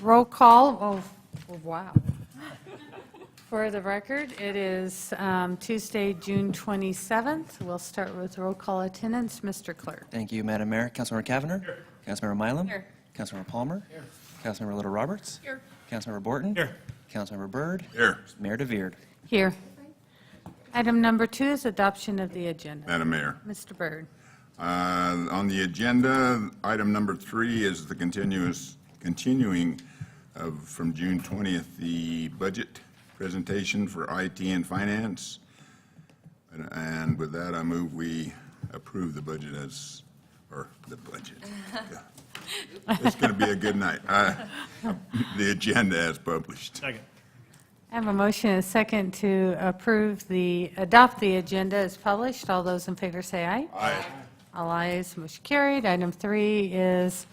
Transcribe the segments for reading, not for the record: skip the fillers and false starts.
Roll call. Oh, wow. For the record, it is Tuesday, June 27th. We'll start with roll call attendance. Mr. Clerk. Thank you, Madam Mayor. Councilmember Cavanagh. Here. Councilmember Milam. Here. Councilmember Palmer. Here. Councilmember Little Roberts. Here. Councilmember Borton. Here. Councilmember Byrd. Here. Mayor DeVeerd. Here. Item number 2 is adoption of the agenda. Madam Mayor, Mr. Byrd. on the agenda, item number 3 is the continuing of, from June 20th, the budget presentation for IT and finance. And with that, I move we approve the budget as, or the budget. Yeah. It's going to be a good night. The agenda as published. Second. I have a motion and a second to adopt the agenda as published. All those in favor say aye. Aye. All ayes, motion carried. Item 3 is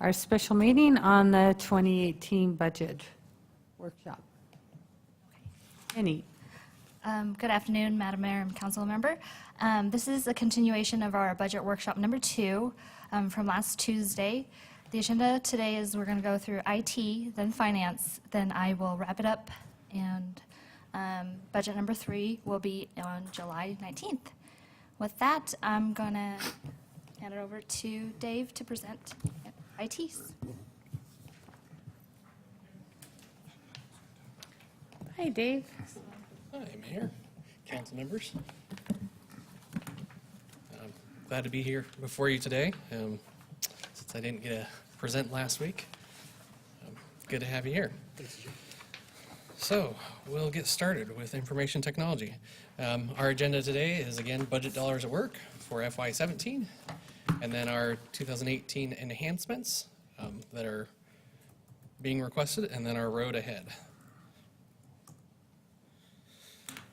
our special meeting on the 2018 budget workshop. Any? Good afternoon, Madam Mayor and Council Member. This is a continuation of our budget workshop number 2 from last Tuesday. The agenda today is we're going to go through IT, then finance, then I will wrap it up, and budget number 3 will be on July 19th. With that, I'm going to hand it over to Dave to present ITs. Hi, Dave. Hi, Mayor, council members. I'm glad to be here before you today, since I didn't get to present last week. Good to have you here. So, we'll get started with information technology. Our agenda today is, again, budget dollars at work for FY17, and then our 2018 enhancements that are being requested, and then our road ahead.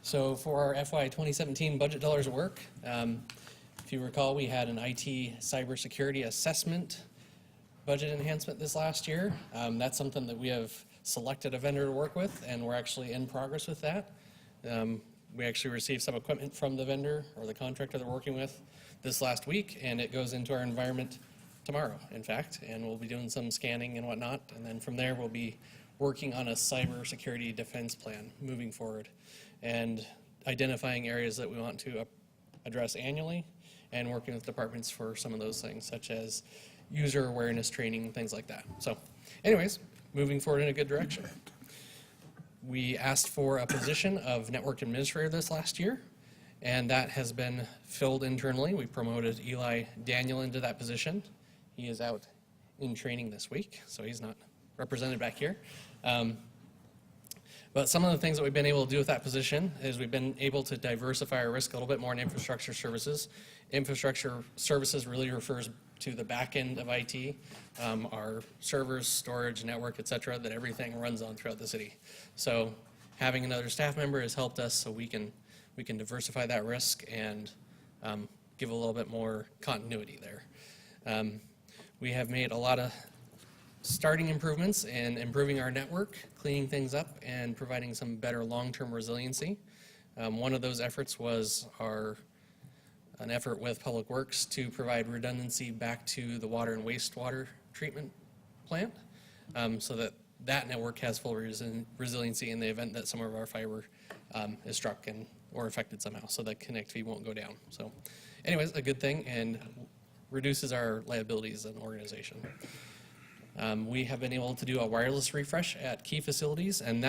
So for our FY 2017 budget dollars at work, if you recall, we had an IT cybersecurity assessment budget enhancement this last year. That's something that we have selected a vendor to work with, and we're actually in progress with that. We actually received some equipment from the vendor or the contractor that we're working with this last week, and it goes into our environment tomorrow, in fact, and we'll be doing some scanning and whatnot, and then from there we'll be working on a cybersecurity defense plan moving forward and identifying areas that we want to address annually and working with departments for some of those things, such as user awareness training and things like that. So anyways, moving forward in a good direction. We asked for a position of network administrator this last year, and that has been filled internally. We promoted Eli Daniel into that position. He is out in training this week, so he's not represented back here. But some of the things that we've been able to do with that position is we've been able to diversify our risk a little bit more in infrastructure services. Infrastructure services really refers to the back end of IT, our servers, storage, network, et cetera, that everything runs on throughout the city. So having another staff member has helped us so we can diversify that risk and give a little bit more continuity there. We have made a lot of starting improvements in improving our network, cleaning things up, and providing some better long-term resiliency. One of those efforts was an effort with Public Works to provide redundancy back to the water and wastewater treatment plant, so that network has full resiliency in the event that some of our fiber is struck or affected somehow, so that connectivity won't go down. So anyways, a good thing and reduces our liabilities as an organization. We have been able to do a wireless refresh at key facilities, and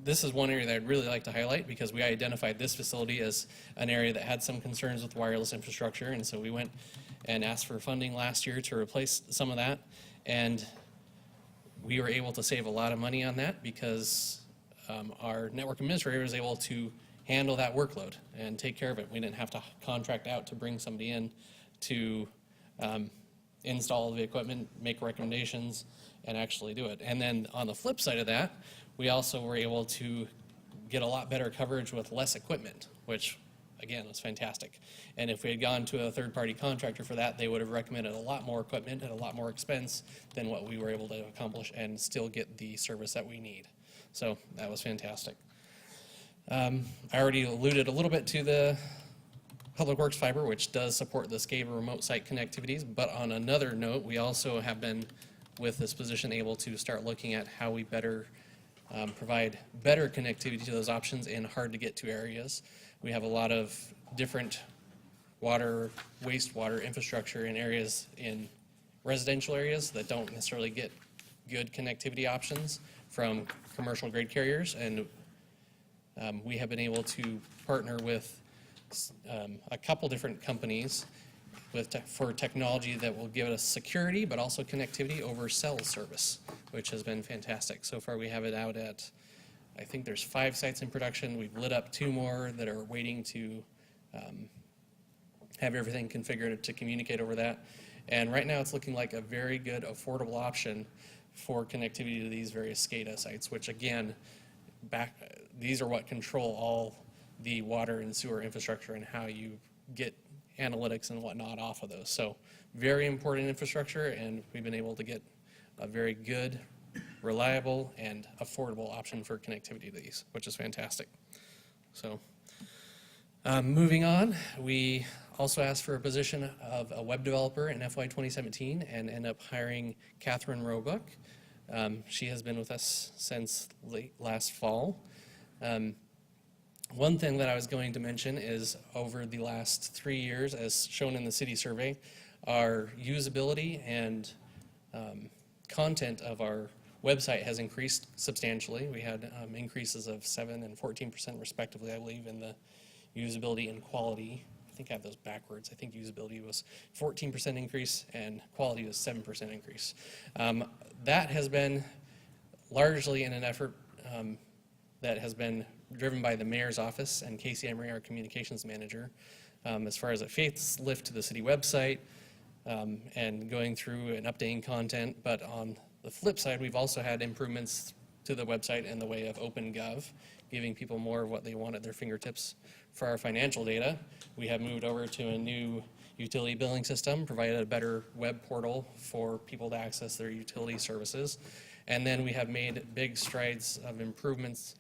this is one area that I'd really like to highlight because we identified this facility as an area that had some concerns with wireless infrastructure, and so we went and asked for funding last year to replace some of that, and we were able to save a lot of money on that because our network administrator was able to handle that workload and take care of it. We didn't have to contract out to bring somebody in to install the equipment, make recommendations, and actually do it. And then on the flip side of that, we also were able to get a lot better coverage with less equipment, which again was fantastic. And if we had gone to a third-party contractor for that, they would have recommended a lot more equipment at a lot more expense than what we were able to accomplish and still get the service that we need. So that was fantastic. I already alluded a little bit to the Public Works Fiber, which does support the SCADA remote site connectivities, but on another note, we also have been with this position, able to start looking at how we better provide better connectivity to those options in hard-to-get-to areas. We have a lot of different water, wastewater infrastructure in areas, in residential areas that don't necessarily get good connectivity options from commercial grade carriers, and we have been able to partner with a couple different companies for technology that will give us security, but also connectivity over cell service, which has been fantastic. So far, we have it out at, I think there's 5 sites in production. We've lit up 2 more that are waiting to have everything configured to communicate over that. And right now, it's looking like a very good, affordable option for connectivity to these various SCADA sites, which again, these are what control all the water and sewer infrastructure and how you get analytics and whatnot off of those. So very important infrastructure, and we've been able to get a very good, reliable, and affordable option for connectivity to these, which is fantastic. So moving on, we also asked for a position of a web developer in FY 2017 and end up hiring Catherine Roebuck. She has been with us since late last fall. One thing that I was going to mention is over the last 3 years, as shown in the city survey, our usability and content of our website has increased substantially. We had increases of 7% and 14% respectively, I believe, in the usability and quality. I think I have those backwards. I think usability was 14% increase and quality was 7% increase. That has been largely in an effort that has been driven by the mayor's office and Casey Emery, our communications manager, as far as a facelift to the city website and going through and updating content. But on the flip side, we've also had improvements to the website in the way of OpenGov, giving people more of what they want at their fingertips. For our financial data, we have moved over to a new utility billing system, provided a better web portal for people to access their utility services. And then we have made big strides of improvements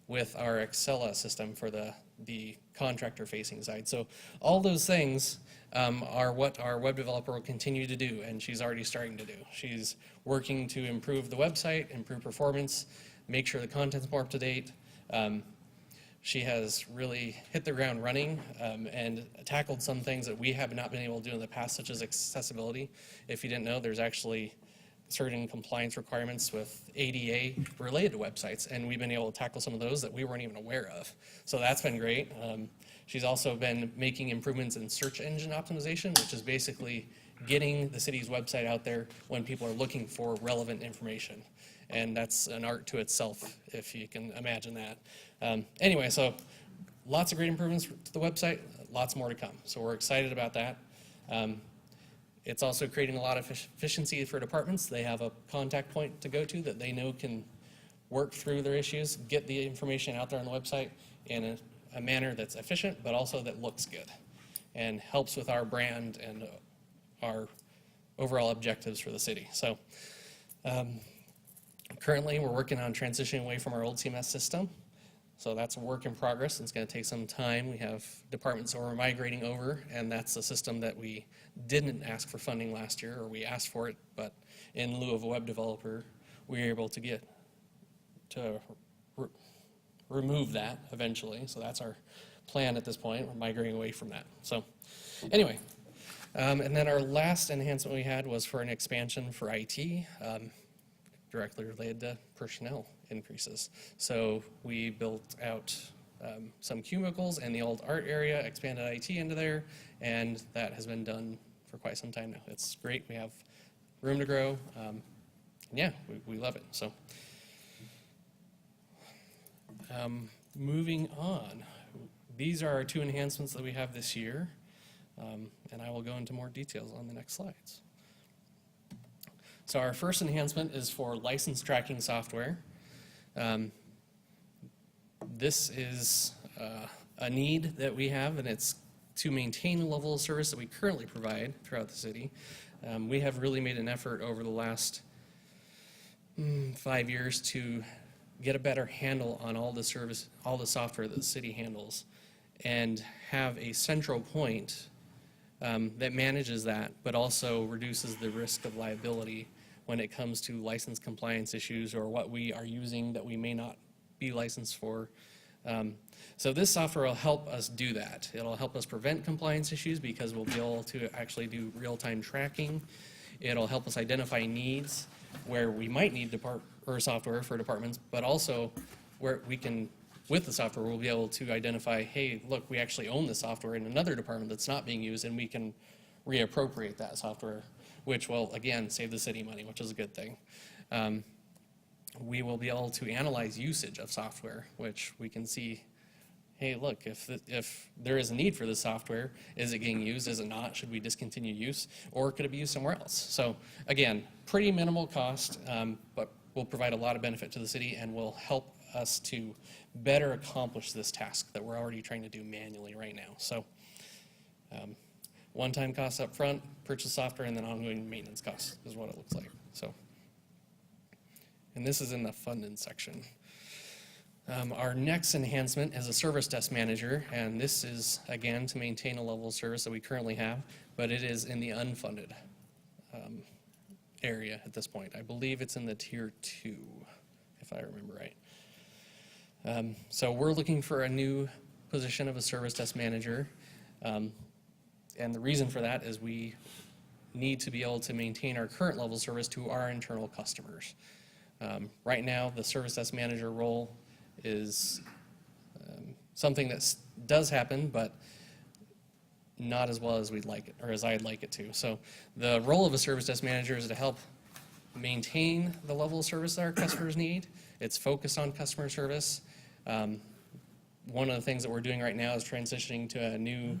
with our Excella system for the contractor-facing side. So all those things are what our web developer will continue to do, and she's already starting to do. She's working to improve the website, improve performance, make sure the content's more up-to-date. She has really hit the ground running and tackled some things that we have not been able to do in the past, such as accessibility. If you didn't know, there's actually certain compliance requirements with ADA related to websites, and we've been able to tackle some of those that we weren't even aware of. So that's been great. She's also been making improvements in search engine optimization, which is basically getting the city's website out there when people are looking for relevant information. And that's an art to itself, if you can imagine that. Anyway, so lots of great improvements to the website, lots more to come. So we're excited about that. It's also creating a lot of efficiency for departments. They have a contact point to go to that they know can work through their issues, get the information out there on the website in a manner that's efficient, but also that looks good and helps with our brand and our overall objectives for the city. So currently, we're working on transitioning away from our old CMS system. So that's a work in progress. It's going to take some time. We have departments that we're migrating over, and that's a system that we didn't ask for funding last year, or we asked for it, but in lieu of a web developer, we were able to remove that eventually. So that's our plan at this point. We're migrating away from that. So anyway, and then our last enhancement we had was for an expansion for IT. Directly related to personnel increases. So we built out some cubicles in the old art area, expanded IT into there, and that has been done for quite some time now. It's great. We have room to grow. And yeah, we love it. So moving on, these are our 2 enhancements that we have this year, and I will go into more details on the next slides. So our first enhancement is for license tracking software. This is a need that we have, and it's to maintain the level of service that we currently provide throughout the city. We have really made an effort over the last 5 years to get a better handle on all the software that the city handles, and have a central point that manages that, but also reduces the risk of liability when it comes to license compliance issues or what we are using that we may not be licensed for. So this software will help us do that. It'll help us prevent compliance issues because we'll be able to actually do real-time tracking. It'll help us identify needs where we might need software for departments, but also where we can, with the software, we'll be able to identify, hey, look, we actually own the software in another department that's not being used, and we can reappropriate that software, which will, again, save the city money, which is a good thing. We will be able to analyze usage of software, which we can see, hey, look, if there is a need for this software, is it getting used, is it not, should we discontinue use, or could it be used somewhere else? So again, pretty minimal cost, but will provide a lot of benefit to the city and will help us to better accomplish this task that we're already trying to do manually right now. So one-time costs up front, purchase software, and then ongoing maintenance costs is what it looks like. So, and this is in the funded section. Our next enhancement is a service desk manager, and this is, again, to maintain a level of service that we currently have, but it is in the unfunded area at this point. I believe it's in the tier 2, if I remember right. So we're looking for a new position of a service desk manager, and the reason for that is we need to be able to maintain our current level of service to our internal customers. Right now, the service desk manager role is something that does happen, but not as well as we'd like it, or as I'd like it to. So the role of a service desk manager is to help maintain the level of service that our customers need. It's focused on customer service. One of the things that we're doing right now is transitioning to a new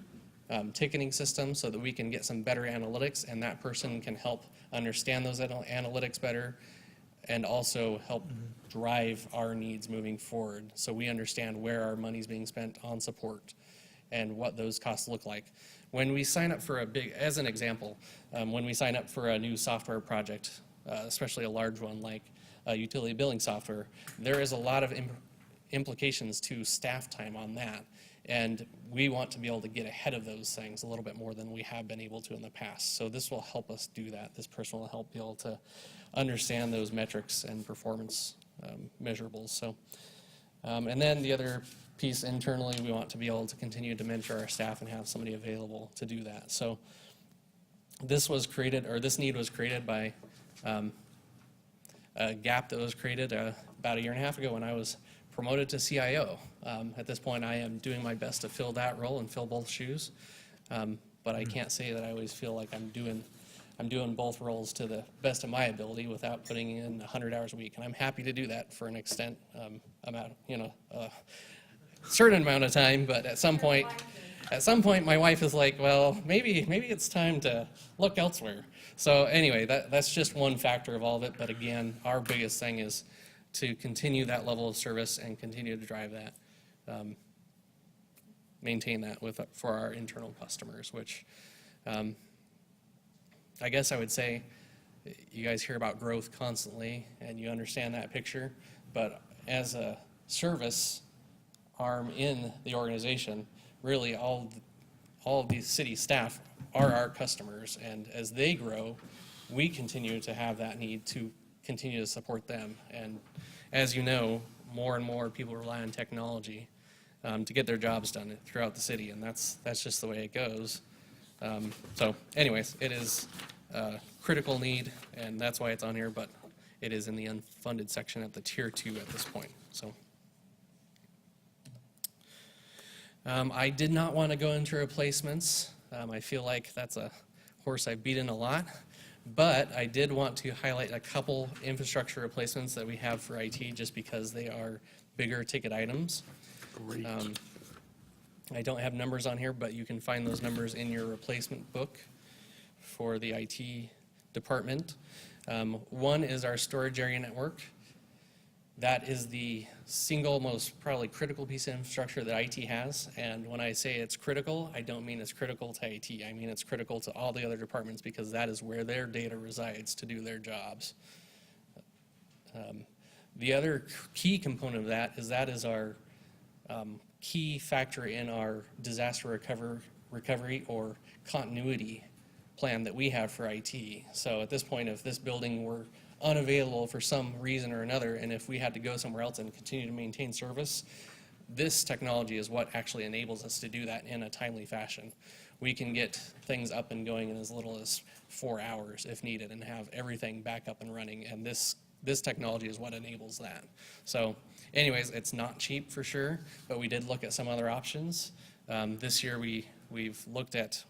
ticketing system so that we can get some better analytics, and that person can help understand those analytics better and also help drive our needs moving forward so we understand where our money's being spent on support and what those costs look like. When we sign up for as an example, when we sign up for a new software project, especially a large one like utility billing software, there is a lot of implications to staff time on that. And we want to be able to get ahead of those things a little bit more than we have been able to in the past. So this will help us do that. This person will help be able to understand those metrics and performance measurables. So, and then the other piece internally, we want to be able to continue to mentor our staff and have somebody available to do that. So this was created, or this need was created by a gap that was created about 1.5 years ago when I was promoted to CIO. At this point, I am doing my best to fill that role and fill both shoes, but I can't say that I always feel like I'm doing both roles to the best of my ability without putting in 100 hours a week, and I'm happy to do that for an extent, amount, a certain amount of time. But at some point, my wife is like, well, maybe it's time to look elsewhere. So anyway, that's just one factor of all of it. But again, our biggest thing is to continue that level of service and continue to drive that, maintain that for our internal customers, which I guess I would say you guys hear about growth constantly and you understand that picture, but as a service arm in the organization, really all of these city staff are our customers, and as they grow, we continue to have that need to continue to support them. And as you know, more and more people rely on technology to get their jobs done throughout the city, and that's just the way it goes. So anyways, it is a critical need, and that's why it's on here, but it is in the unfunded section at the tier 2 at this point. So I did not want to go into replacements. I feel like that's a horse I've beaten a lot, but I did want to highlight a couple infrastructure replacements that we have for IT just because they are bigger ticket items. Great. I don't have numbers on here, but you can find those numbers in your replacement book for the IT department. One is our storage area network. That is the single most probably critical piece of infrastructure that IT has. And when I say it's critical, I don't mean it's critical to IT. I mean it's critical to all the other departments because that is where their data resides to do their jobs. The other key component of that is our key factor in our disaster recovery or continuity plan that we have for IT. So at this point, if this building were unavailable for some reason or another, and if we had to go somewhere else and continue to maintain service, this technology is what actually enables us to do that in a timely fashion. We can get things up and going in as little as 4 hours if needed and have everything back up and running, and this technology is what enables that. So anyways, it's not cheap for sure, but we did look at some other options. This year we've looked at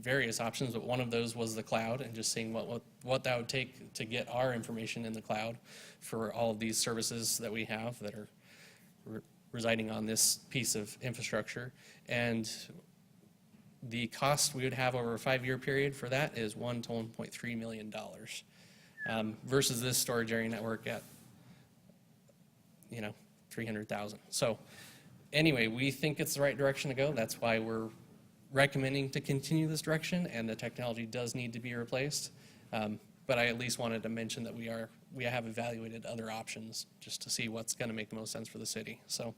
various options, but one of those was the cloud, and just seeing what that would take to get our information in the cloud for all of these services that we have that are residing on this piece of infrastructure. And the cost we would have over a 5-year period for that is $1 to $1.3 million, versus this storage area network at, 300,000. So anyway, we think it's the right direction to go. That's why we're recommending to continue this direction, and the technology does need to be replaced. But I at least wanted to mention that we have evaluated other options just to see what's going to make the most sense for the city. So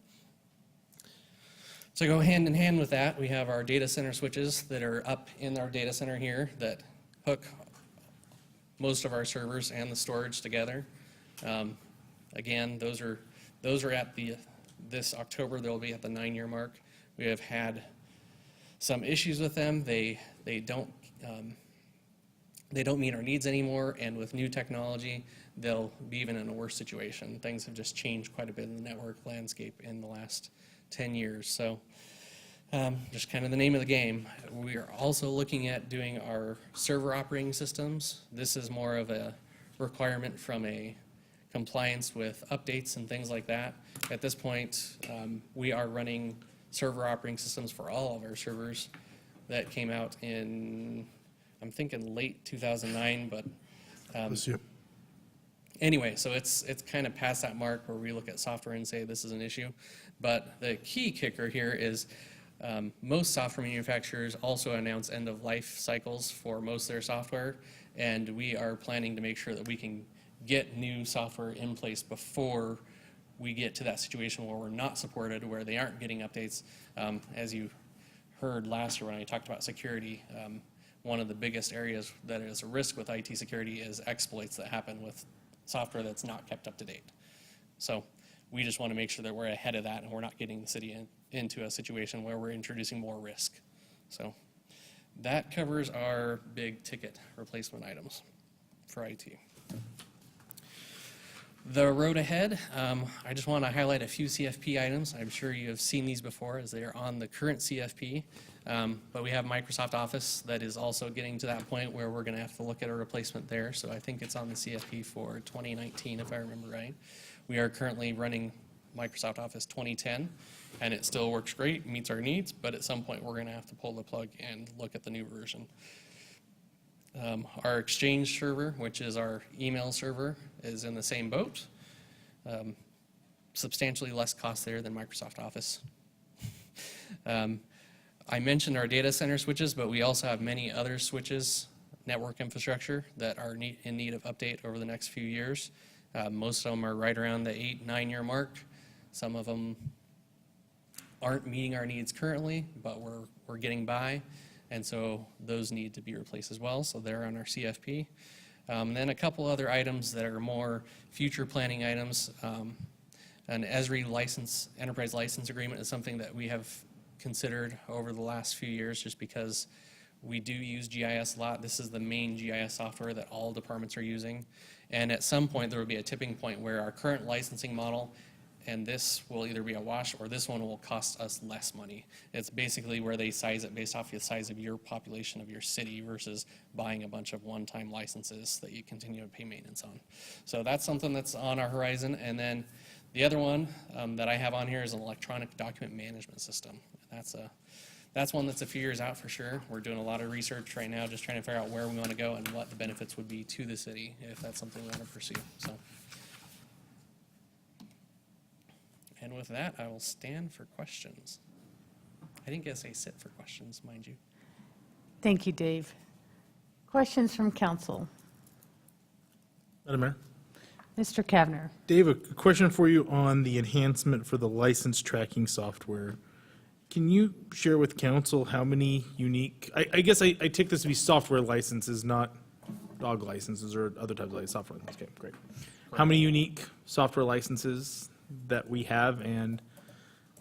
to go hand in hand with that, we have our data center switches that are up in our data center here that hook most of our servers and the storage together. Again, those are at this October, they'll be at the 9-year mark. We have had some issues with them. They don't meet our needs anymore, and with new technology, they'll be even in a worse situation. Things have just changed quite a bit in the network landscape in the last 10 years. So just kind of the name of the game. We are also looking at doing our server operating systems. This is more of a requirement from a compliance with updates and things like that. At this point, we are running server operating systems for all of our servers that came out in, I'm thinking late 2009, but anyway, so it's kind of past that mark where we look at software and say this is an issue. But the key kicker here is most software manufacturers also announce end of life cycles for most of their software, and we are planning to make sure that we can get new software in place before we get to that situation where we're not supported, where they aren't getting updates. As you heard last year when I talked about security, one of the biggest areas that is a risk with IT security is exploits that happen with software that's not kept up to date. So we just want to make sure that we're ahead of that and we're not getting the city into a situation where we're introducing more risk. So that covers our big ticket replacement items for IT. The road ahead, I just want to highlight a few CFP items. I'm sure you have seen these before as they are on the current CFP, but we have Microsoft Office that is also getting to that point where we're going to have to look at a replacement there. So I think it's on the CFP for 2019, if I remember right. We are currently running Microsoft Office 2010, and it still works great, meets our needs, but at some point we're going to have to pull the plug and look at the new version. Our Exchange server, which is our email server, is in the same boat. Substantially less cost there than Microsoft Office. I mentioned our data center switches, but we also have many other switches, network infrastructure, that are in need of update over the next few years. Most of them are right around the 8-9-year mark. Some of them aren't meeting our needs currently, but we're getting by. And so those need to be replaced as well, so they're on our CFP. Then a couple other items that are more future planning items. An ESRI license, enterprise license agreement is something that we have considered over the last few years just because we do use GIS a lot. This is the main GIS software that all departments are using. And at some point, there will be a tipping point where our current licensing model and this will either be a wash or this one will cost us less money. It's basically where they size it based off the size of your population of your city versus buying a bunch of one-time licenses that you continue to pay maintenance on. So that's something that's on our horizon. And then the other one that I have on here is an electronic document management system. That's one that's a few years out for sure. We're doing a lot of research right now, just trying to figure out where we want to go and what the benefits would be to the city if that's something we want to pursue. So. And with that, I will stand for questions. I didn't get to say sit for questions, mind you. Thank you, Dave. Questions from council? Madam Mayor. Mr. Kavner. Dave, a question for you on the enhancement for the license tracking software. Can you share with council how many unique, I guess I take this to be software licenses, not dog licenses or other types of software licenses. Okay, great. How many unique software licenses that we have and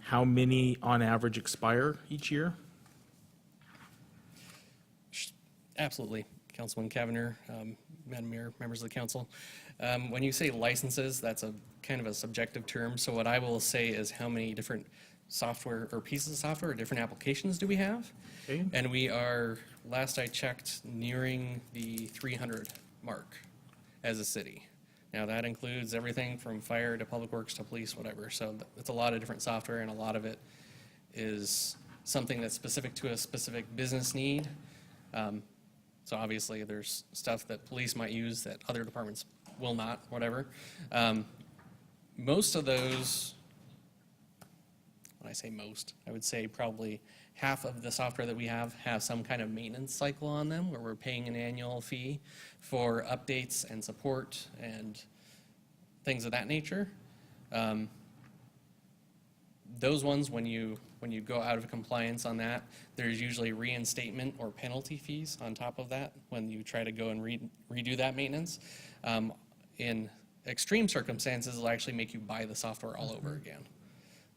how many on average expire each year? Absolutely, Councilman Kavanagh, Madam Mayor, members of the council. When you say licenses, that's a kind of a subjective term. So what I will say is how many different software or pieces of software or different applications do we have? Okay. And we are, last I checked, nearing the 300 mark as a city. Now, that includes everything from fire to public works to police, whatever. So it's a lot of different software, and a lot of it is something that's specific to a specific business need. So obviously, there's stuff that police might use that other departments will not, whatever. Most of those, when I say most, I would say probably half of the software that we have some kind of maintenance cycle on them where we're paying an annual fee for updates and support and things of that nature. Those ones, when you go out of compliance on that, there's usually reinstatement or penalty fees on top of that when you try to go and redo that maintenance. In extreme circumstances, it'll actually make you buy the software all over again.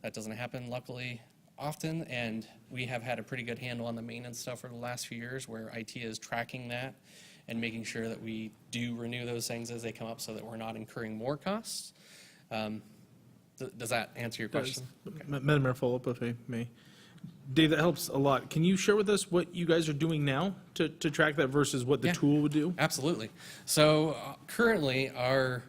That doesn't happen, luckily, often, and we have had a pretty good handle on the maintenance stuff for the last few years where IT is tracking that and making sure that we do renew those things as they come up so that we're not incurring more costs. Does that answer your question? Madam Mayor, follow up if I may. Dave, that helps a lot. Can you share with us what you guys are doing now to track that versus what the Yeah. tool would do? Absolutely. So currently, our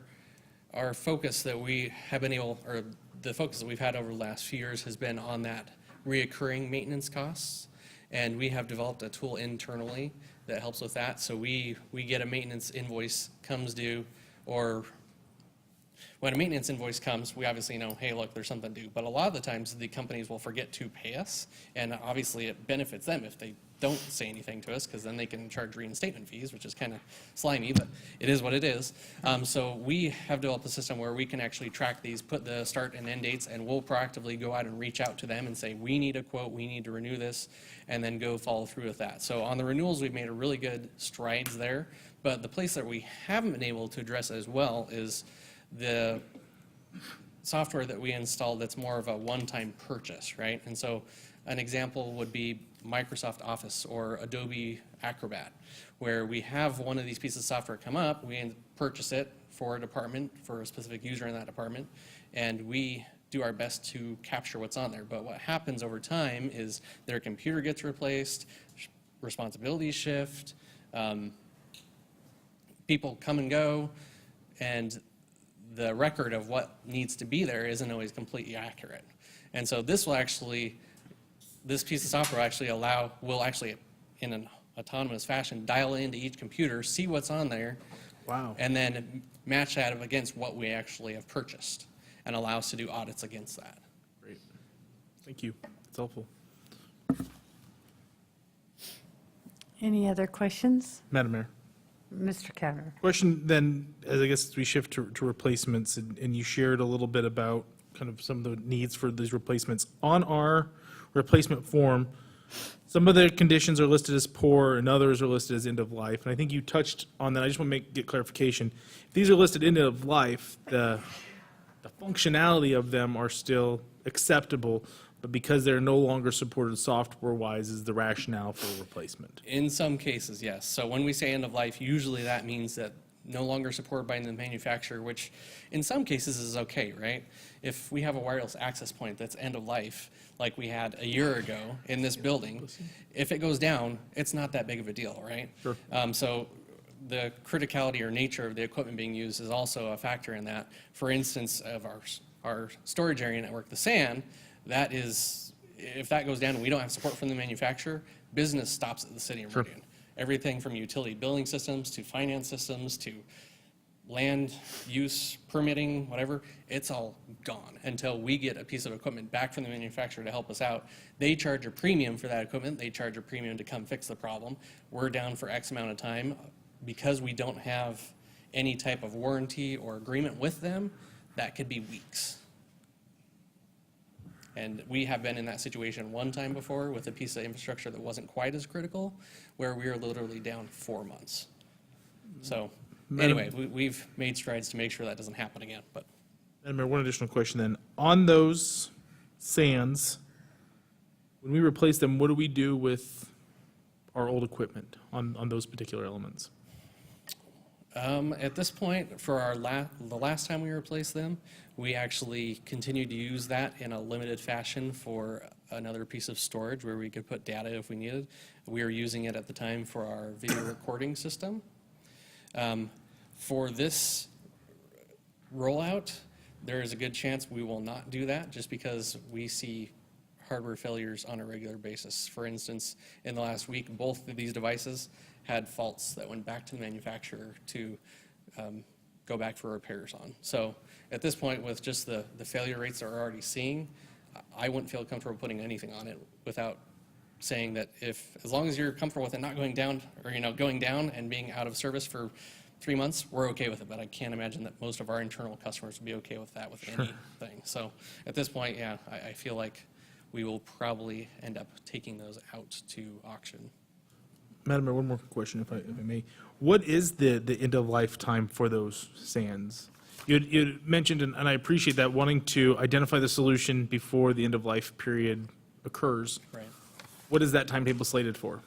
focus that we have been able, or the focus that we've had over the last few years has been on that reoccurring maintenance costs. And we have developed a tool internally that helps with that. So we get a maintenance invoice comes due, or when a maintenance invoice comes, we obviously know, hey, look, there's something due. But a lot of the times, the companies will forget to pay us, and obviously it benefits them if they don't say anything to us, because then they can charge reinstatement fees, which is kind of slimy, but it is what it is. So we have developed a system where we can actually track these, put the start and end dates, and we'll proactively go out and reach out to them and say, we need a quote, we need to renew this, and then go follow through with that. So on the renewals, we've made a really good strides there, but the place that we haven't been able to address as well is the software that we installed that's more of a one-time purchase, right? And so an example would be Microsoft Office or Adobe Acrobat, where we have one of these pieces of software come up, we purchase it for a department, for a specific user in that department, and we do our best to capture what's on there. But what happens over time is their computer gets replaced, responsibilities shift, people come and go, and the record of what needs to be there isn't always completely accurate. And so this piece of software will actually, in an autonomous fashion, dial into each computer, see what's on there, Wow. and then match that against what we actually have purchased, and allow us to do audits against that. Great. Thank you. It's helpful. Any other questions? Madam Mayor. Mr. Kavanagh. Question then, as I guess we shift to replacements, and you shared a little bit about kind of some of the needs for these replacements. On our replacement form, some of the conditions are listed as poor and others are listed as end of life. And I think you touched on that. I just want to get clarification. If these are listed end of life, the functionality of them are still acceptable, but because they're no longer supported software-wise is the rationale for replacement. In some cases, yes. So when we say end of life, usually that means that no longer supported by the manufacturer, which in some cases is okay, right? If we have a wireless access point that's end of life, like we had a year ago in this building, if it goes down, it's not that big of a deal, right? Sure. So the criticality or nature of the equipment being used is also a factor in that. For instance, of our storage area network, the SAN, that is, if that goes down and we don't have support from the manufacturer, business stops at the city of Meridian. Everything from utility billing systems to finance systems to land use, permitting, whatever, it's all gone until we get a piece of equipment back from the manufacturer to help us out. They charge a premium for that equipment. They charge a premium to come fix the problem. We're down for X amount of time. Because we don't have any type of warranty or agreement with them, that could be weeks. And we have been in that situation one time before with a piece of infrastructure that wasn't quite as critical, where we were literally down 4 months. So anyway, we've made strides to make sure that doesn't happen again, but. Madam Mayor, one additional question then. On those sands, when we replace them, what do we do with our old equipment on those particular elements? At this point, for our the last time we replaced them, we actually continued to use that in a limited fashion for another piece of storage where we could put data if we needed. We were using it at the time for our video recording system. For this rollout, there is a good chance we will not do that just because we see hardware failures on a regular basis. For instance, in the last week, both of these devices had faults that went back to the manufacturer to go back for repairs on. So at this point, with just the failure rates that we're already seeing, I wouldn't feel comfortable putting anything on it without saying that as long as you're comfortable with it not going down, or going down and being out of service for 3 months, we're okay with it. But I can't imagine that most of our internal customers would be okay with that with anything. So at this point, yeah, I feel like we will probably end up taking those out to auction. Madam Mayor, one more question, if I may. What is the end of life time for those sands? You mentioned, and I appreciate that, wanting to identify the solution before the end of life period occurs. Right. What is that timetable slated for?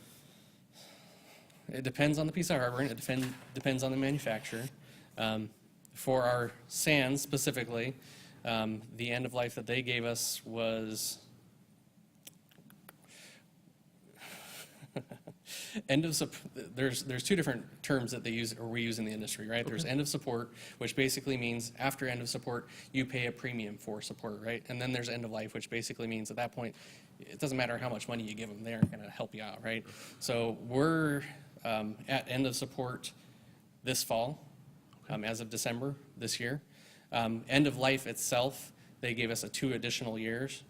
It depends on the piece of hardware, and it depends on the manufacturer. For our sands specifically, the end of life that they gave us was there's two different terms that they use or we use in the industry, right? There's end of support, which basically means after end of support, you pay a premium for support, right? And then there's end of life, which basically means at that point, it doesn't matter how much money you give them, they aren't going to help you out, right? So we're at end of support this fall, as of December this year. End of life itself, they gave us 2 additional years.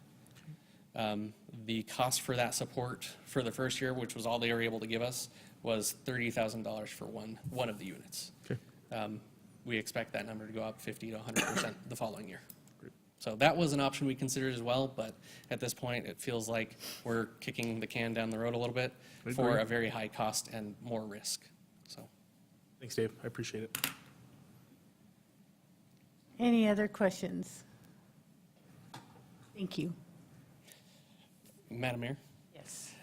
The cost for that support for the first year, which was all they were able to give us, was $30,000 for one of the units. Okay. We expect that number to go up 50 to 100% the following year. So that was an option we considered as well, but at this point, it feels like we're kicking the can down the road a little bit for a very high cost and more risk. So, Thanks, Dave. I appreciate it. Any other questions? Thank you. Madam Mayor, Yes.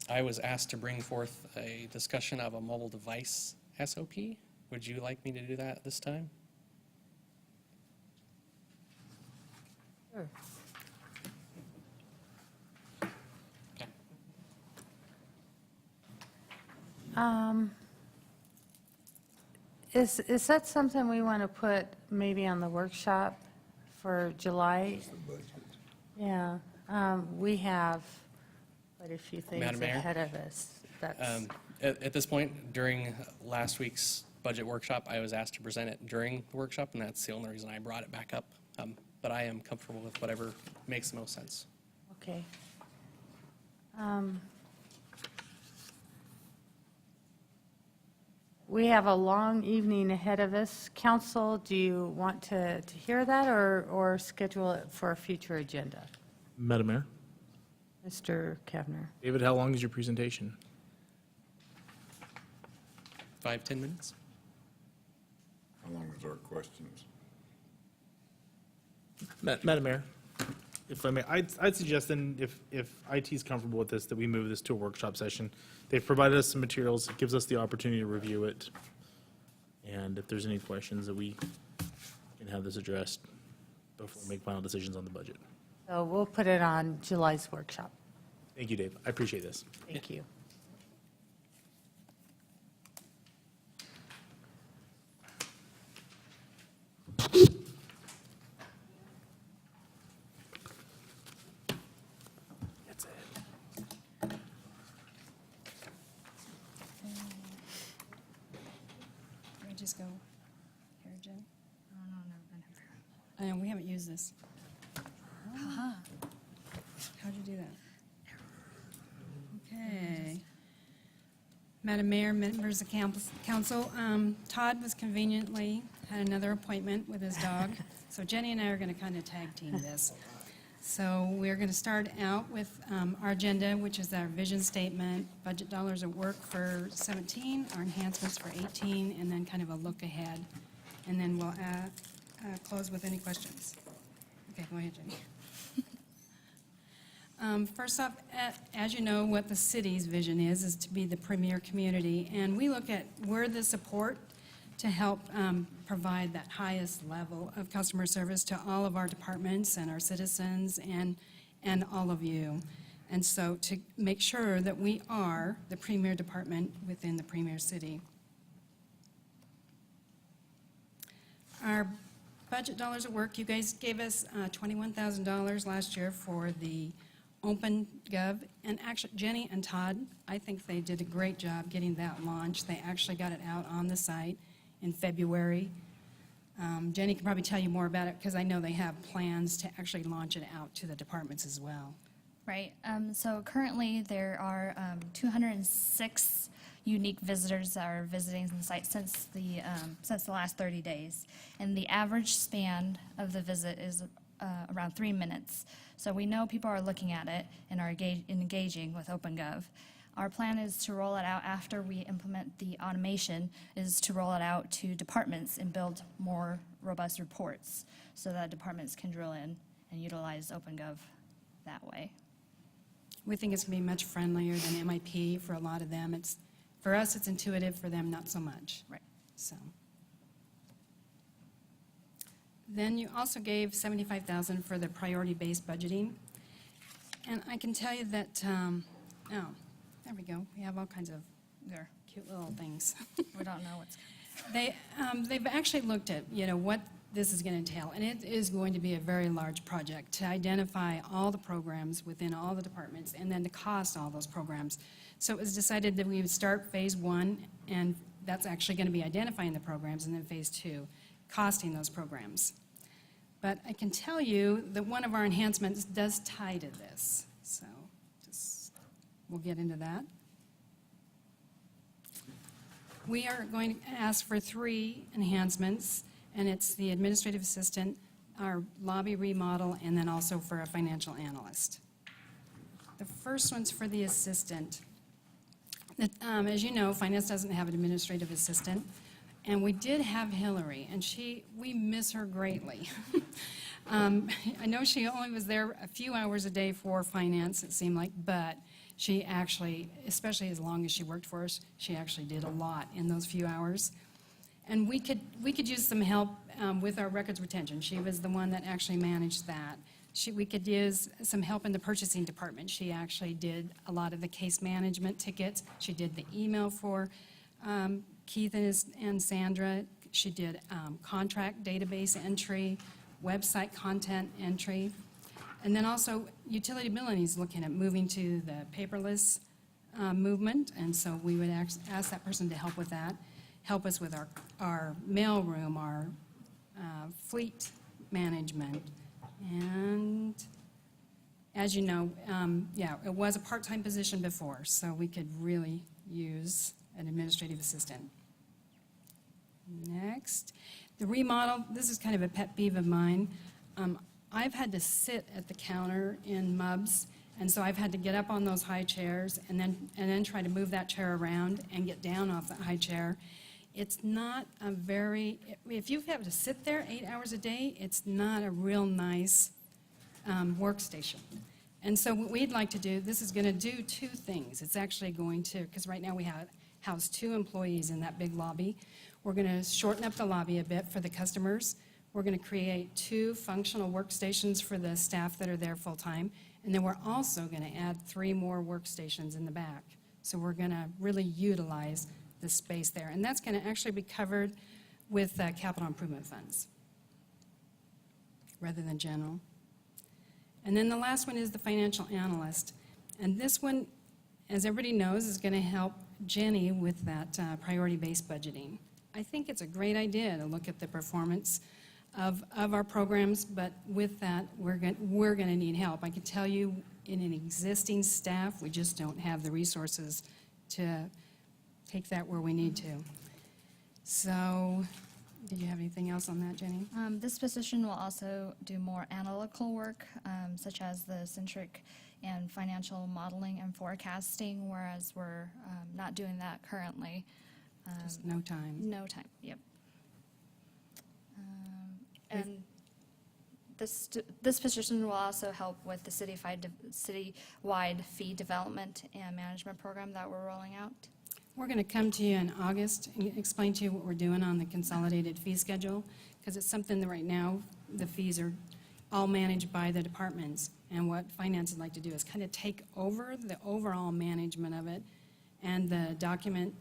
I was asked to bring forth a discussion of a mobile device SOP. Would you like me to do that this time? Sure. Okay. Is that something we want to put maybe on the workshop for July? Yeah, we have quite a few things Madam Mayor? ahead of us. That's, At this point, during last week's budget workshop, I was asked to present it during the workshop, and that's the only reason I brought it back up. But I am comfortable with whatever makes the most sense. okay. We have a long evening ahead of us. Council, do you want to hear that or schedule it for a future agenda? Madam Mayor? Mr. Kavner? David, how long is your presentation? 5-10 minutes? How long is our questions? Madam Mayor, if I may, I'd suggest then if IT is comfortable with this, that we move this to a workshop session. They've provided us some materials. It gives us the opportunity to review it. And if there's any questions, that we can have this addressed before we make final decisions on the budget. So we'll put it on July's workshop. Thank you, Dave. I appreciate this. Thank you. That's it. Can we just go here, Jen? I know, we haven't used this. Haha. How'd you do that? Okay. Madam Mayor, members of council, Todd was conveniently had another appointment with his dog, so Jenny and I are going to kind of tag team this. So we're going to start out with our agenda, which is our vision statement, budget dollars at work for 17, our enhancements for 18, and then kind of a look ahead. And then we'll close with any questions. Okay, go ahead, Jenny. First off, as you know, what the city's vision is to be the premier community. And we look at where the support to help provide that highest level of customer service to all of our departments and our citizens and all of you. And so to make sure that we are the premier department within the premier city. Our budget dollars at work, you guys gave us $21,000 last year for the OpenGov, and actually Jenny and Todd, I think they did a great job getting that launched. They actually got it out on the site in February. Jenny can probably tell you more about it because I know they have plans to actually launch it out to the departments as well. Right. So currently, there are 206 unique visitors that are visiting the site since the last 30 days, and the average span of the visit is around 3 minutes. So we know people are looking at it and are engaging with OpenGov. Our plan is to roll it out after we implement the automation, is to roll it out to departments and build more robust reports so that departments can drill in and utilize OpenGov that way. We think it's going to be much friendlier than MIP for a lot of them. For us, it's intuitive, for them, not so much. Right. So. Then you also gave $75,000 for the priority-based budgeting. And I can tell you that, there we go. We have all kinds of There. cute little things. We don't know what's They've actually looked at, what this is going to entail, and it is going to be a very large project to identify all the programs within all the departments and then to cost all those programs. So it was decided that we would start phase 1, and that's actually going to be identifying the programs, and then phase 2, costing those programs. But I can tell you that one of our enhancements does tie to this, so we'll get into that. We are going to ask for 3 enhancements, and it's the administrative assistant, our lobby remodel, and then also for a financial analyst. The first one's for the assistant. As you know, finance doesn't have an administrative assistant, and we did have Hillary, and we miss her greatly. I know she only was there a few hours a day for finance, it seemed like, but she actually, especially as long as she worked for us, she actually did a lot in those few hours. And we could use some help with our records retention. She was the one that actually managed that. We could use some help in the purchasing department. She actually did a lot of the case management tickets. She did the email for Keith and Sandra. She did contract database entry, website content entry. And then also utility billing is looking at moving to the paperless movement. And so we would ask that person to help with that, help us with our mail room, our fleet management. And as you know, it was a part-time position before, so we could really use an administrative assistant. Next, the remodel. This is kind of a pet peeve of mine. I've had to sit at the counter in MUBS, and so I've had to get up on those high chairs and then try to move that chair around and get down off that high chair. It's not a very, if you have to sit there 8 hours a day, it's not a real nice workstation. And so what we'd like to do, this is going to do 2 things. It's actually going to, because right now we house 2 employees in that big lobby. We're going to shorten up the lobby a bit for the customers. We're going to create 2 functional workstations for the staff that are there full-time. And then we're also going to add 3 more workstations in the back. So we're going to really utilize the space there. And that's going to actually be covered with capital improvement funds rather than general. And then the last one is the financial analyst. And this one, as everybody knows, is going to help Jenny with that priority-based budgeting. I think it's a great idea to look at the performance of our programs, but with that, we're going to need help. I can tell you, in an existing staff, we just don't have the resources to take that where we need to. So Did you have anything else on that, Jenny? This position will also do more analytical work, such as the centric and financial modeling and forecasting, whereas we're not doing that currently. Just no time. No time, yep. And this position will also help with the citywide fee development and management program that we're rolling out. We're going to come to you in August and explain to you what we're doing on the consolidated fee schedule, because it's something that right now, the fees are all managed by the departments. And what finance would like to do is kind of take over the overall management of it and the document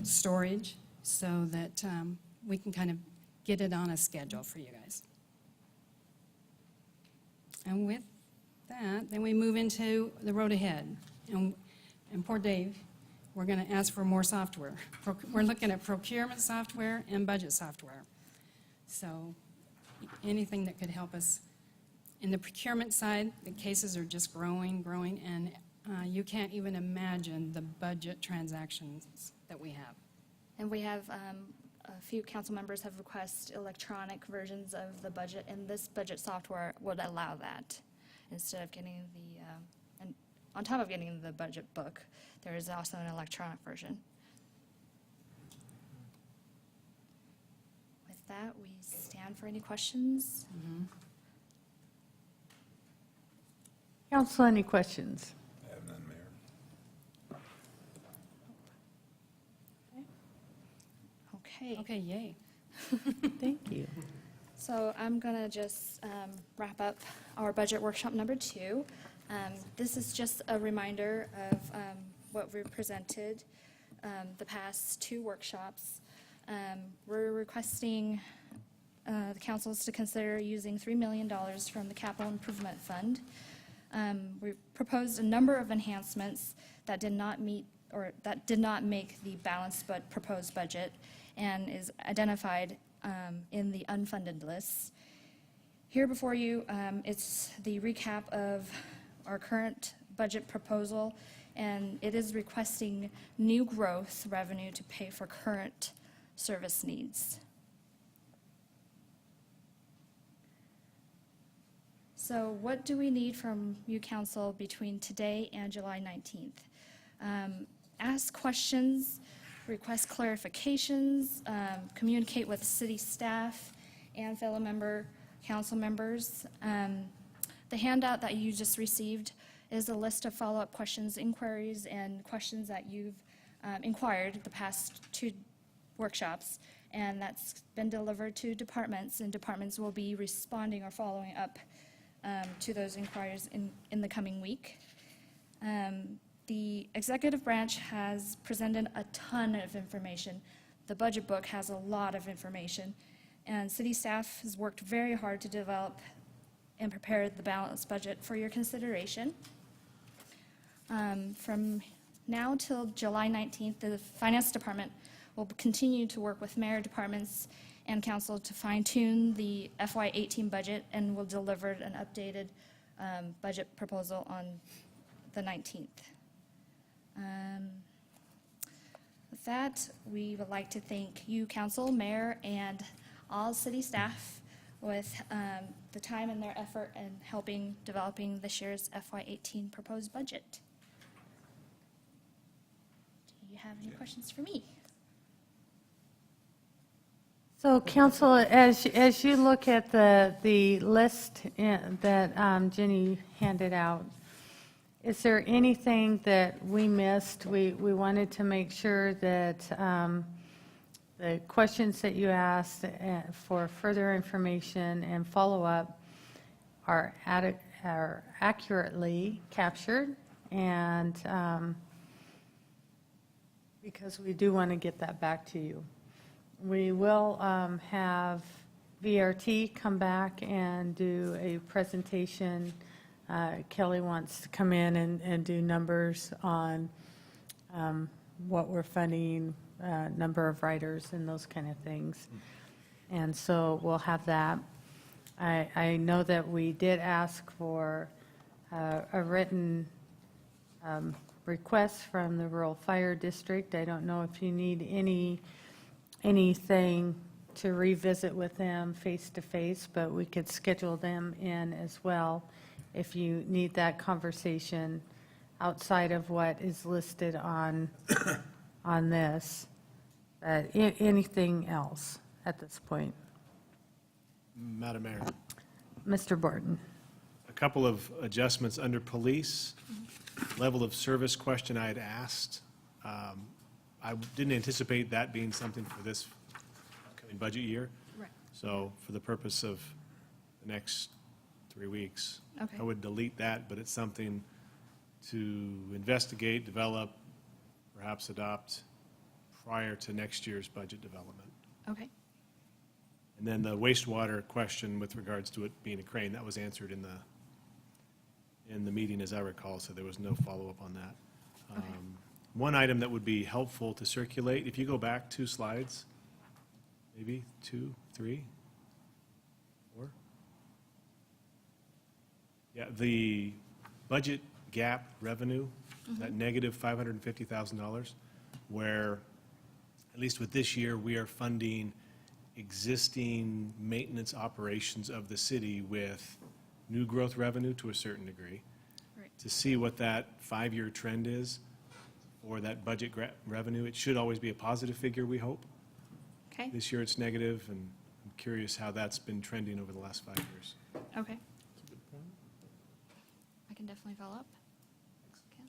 storage, so that we can kind of get it on a schedule for you guys. And with that, then we move into the road ahead. And poor Dave, we're going to ask for more software. We're looking at procurement software and budget software. So anything that could help us. In the procurement side, the cases are just growing, and you can't even imagine the budget transactions that we have. And we have, a few council members have requested electronic versions of the budget, and this budget software would allow that. Instead of getting and on top of getting the budget book, there is also an electronic version. With that, we stand for any questions. Council, any questions? I have none, Mayor. Okay. Okay, yay. Thank you. So I'm going to just wrap up our budget workshop number 2. This is just a reminder of what we presented the past 2 workshops. We're requesting the councils to consider using $3 million from the Capital Improvement Fund. We proposed a number of enhancements that did not meet or that did not make the balanced but proposed budget and is identified in the unfunded lists. Here before you, it's the recap of our current budget proposal, and it is requesting new growth revenue to pay for current service needs. So what do we need from you, council, between today and July 19th? Ask questions, request clarifications, communicate with city staff and fellow council members. The handout that you just received is a list of follow-up questions, inquiries, and questions that you've inquired the past 2 workshops, and that's been delivered to departments, and departments will be responding or following up to those inquiries in the coming week. The executive branch has presented a ton of information. The budget book has a lot of information, and city staff has worked very hard to develop and prepare the balanced budget for your consideration. From now till July 19th, the finance department will continue to work with mayor departments and council to fine-tune the FY18 budget, and will deliver an updated budget proposal on the 19th. With that, we would like to thank you, council, mayor, and all city staff with the time and their effort in helping developing this year's FY18 proposed budget. Do you have any questions for me? So, council, as you look at the list that Jenny handed out, is there anything that we missed? We wanted to make sure that the questions that you asked for further information and follow-up are accurately captured, and because we do want to get that back to you. We will have VRT come back and do a presentation. Kelly wants to come in and do numbers on what we're funding, number of writers, and those kind of things. And so we'll have that. I know that we did ask for a written request from the Rural Fire District. I don't know if you need anything to revisit with them face-to-face, but we could schedule them in as well if you need that conversation outside of what is listed on this. Anything else at this point? Madam Mayor, Mr. Borton? a couple of adjustments under police. Level of service question I had asked. I didn't anticipate that being something for this upcoming budget year. Right. So for the purpose of the next 3 weeks, Okay. I would delete that, but it's something to investigate, develop, perhaps adopt prior to next year's budget development. Okay. And then the wastewater question with regards to it being a crane, that was answered in the meeting, as I recall, so there was no follow-up on that. Okay. One item that would be helpful to circulate, if you go back 2 slides, maybe 2, 3, 4. Yeah, the budget gap revenue, that negative $550,000, where, at least with this year, we are funding existing maintenance operations of the city with new growth revenue to a certain degree. Right. To see what that 5-year trend is for that budget revenue, it should always be a positive figure, we hope. Okay. This year it's negative, and I'm curious how that's been trending over the last 5 years. Okay. I can definitely follow up. Okay.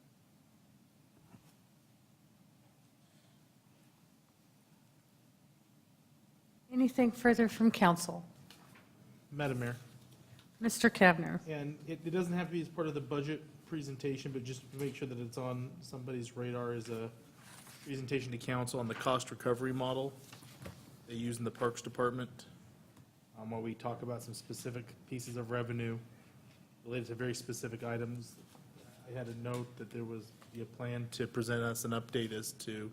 Anything further from council? Madam Mayor, Mr. Kavner? and it doesn't have to be as part of the budget presentation, but just to make sure that it's on somebody's radar is a presentation to council on the cost recovery model they use in the Parks Department, where we talk about some specific pieces of revenue related to very specific items. I had a note that there was a plan to present us an update as to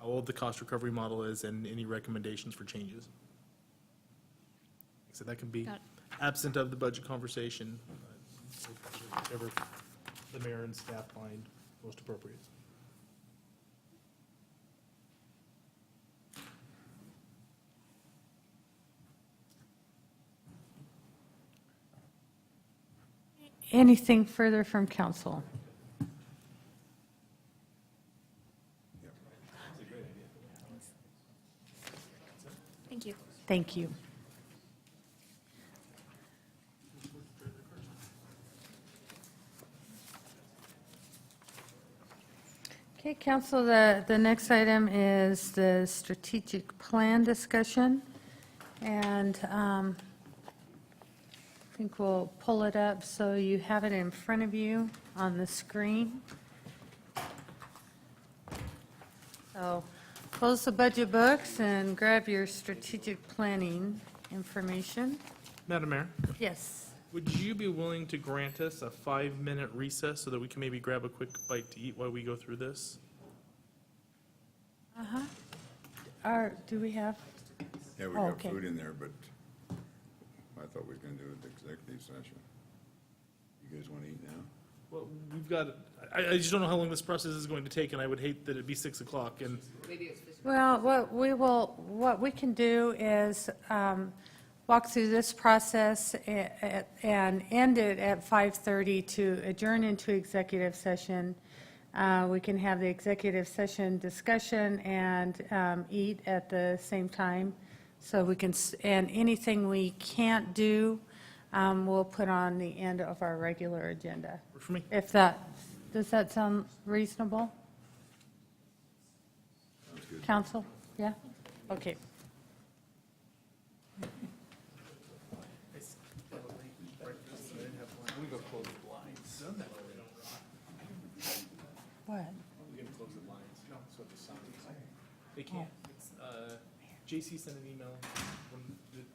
how old the cost recovery model is and any recommendations for changes. So that can be Got it. absent of the budget conversation, whichever the mayor and staff find most appropriate. Anything further from council? Thank you. Thank you. Okay, council, the next item is the strategic plan discussion. And I think we'll pull it up so you have it in front of you on the screen. So close the budget books and grab your strategic planning information. Madam Mayor, Yes. would you be willing to grant us a 5-minute recess so that we can maybe grab a quick bite to eat while we go through this? Do we have? Yeah, we Oh, got okay. food in there, but I thought we were going to do it the executive session. You guys want to eat now? Well, we've got, I just don't know how long this process is going to take, and I would hate that it'd be 6 o'clock, and Well, what we can do is walk through this process and end it at 5:30 to adjourn into executive session. We can have the executive session discussion and eat at the same time. So we can, and anything we can't do, we'll put on the end of our regular agenda. work for me. Does that sound reasonable? Sounds good. Council? Yeah? Okay. What? They can't. It's, JC sent an email, when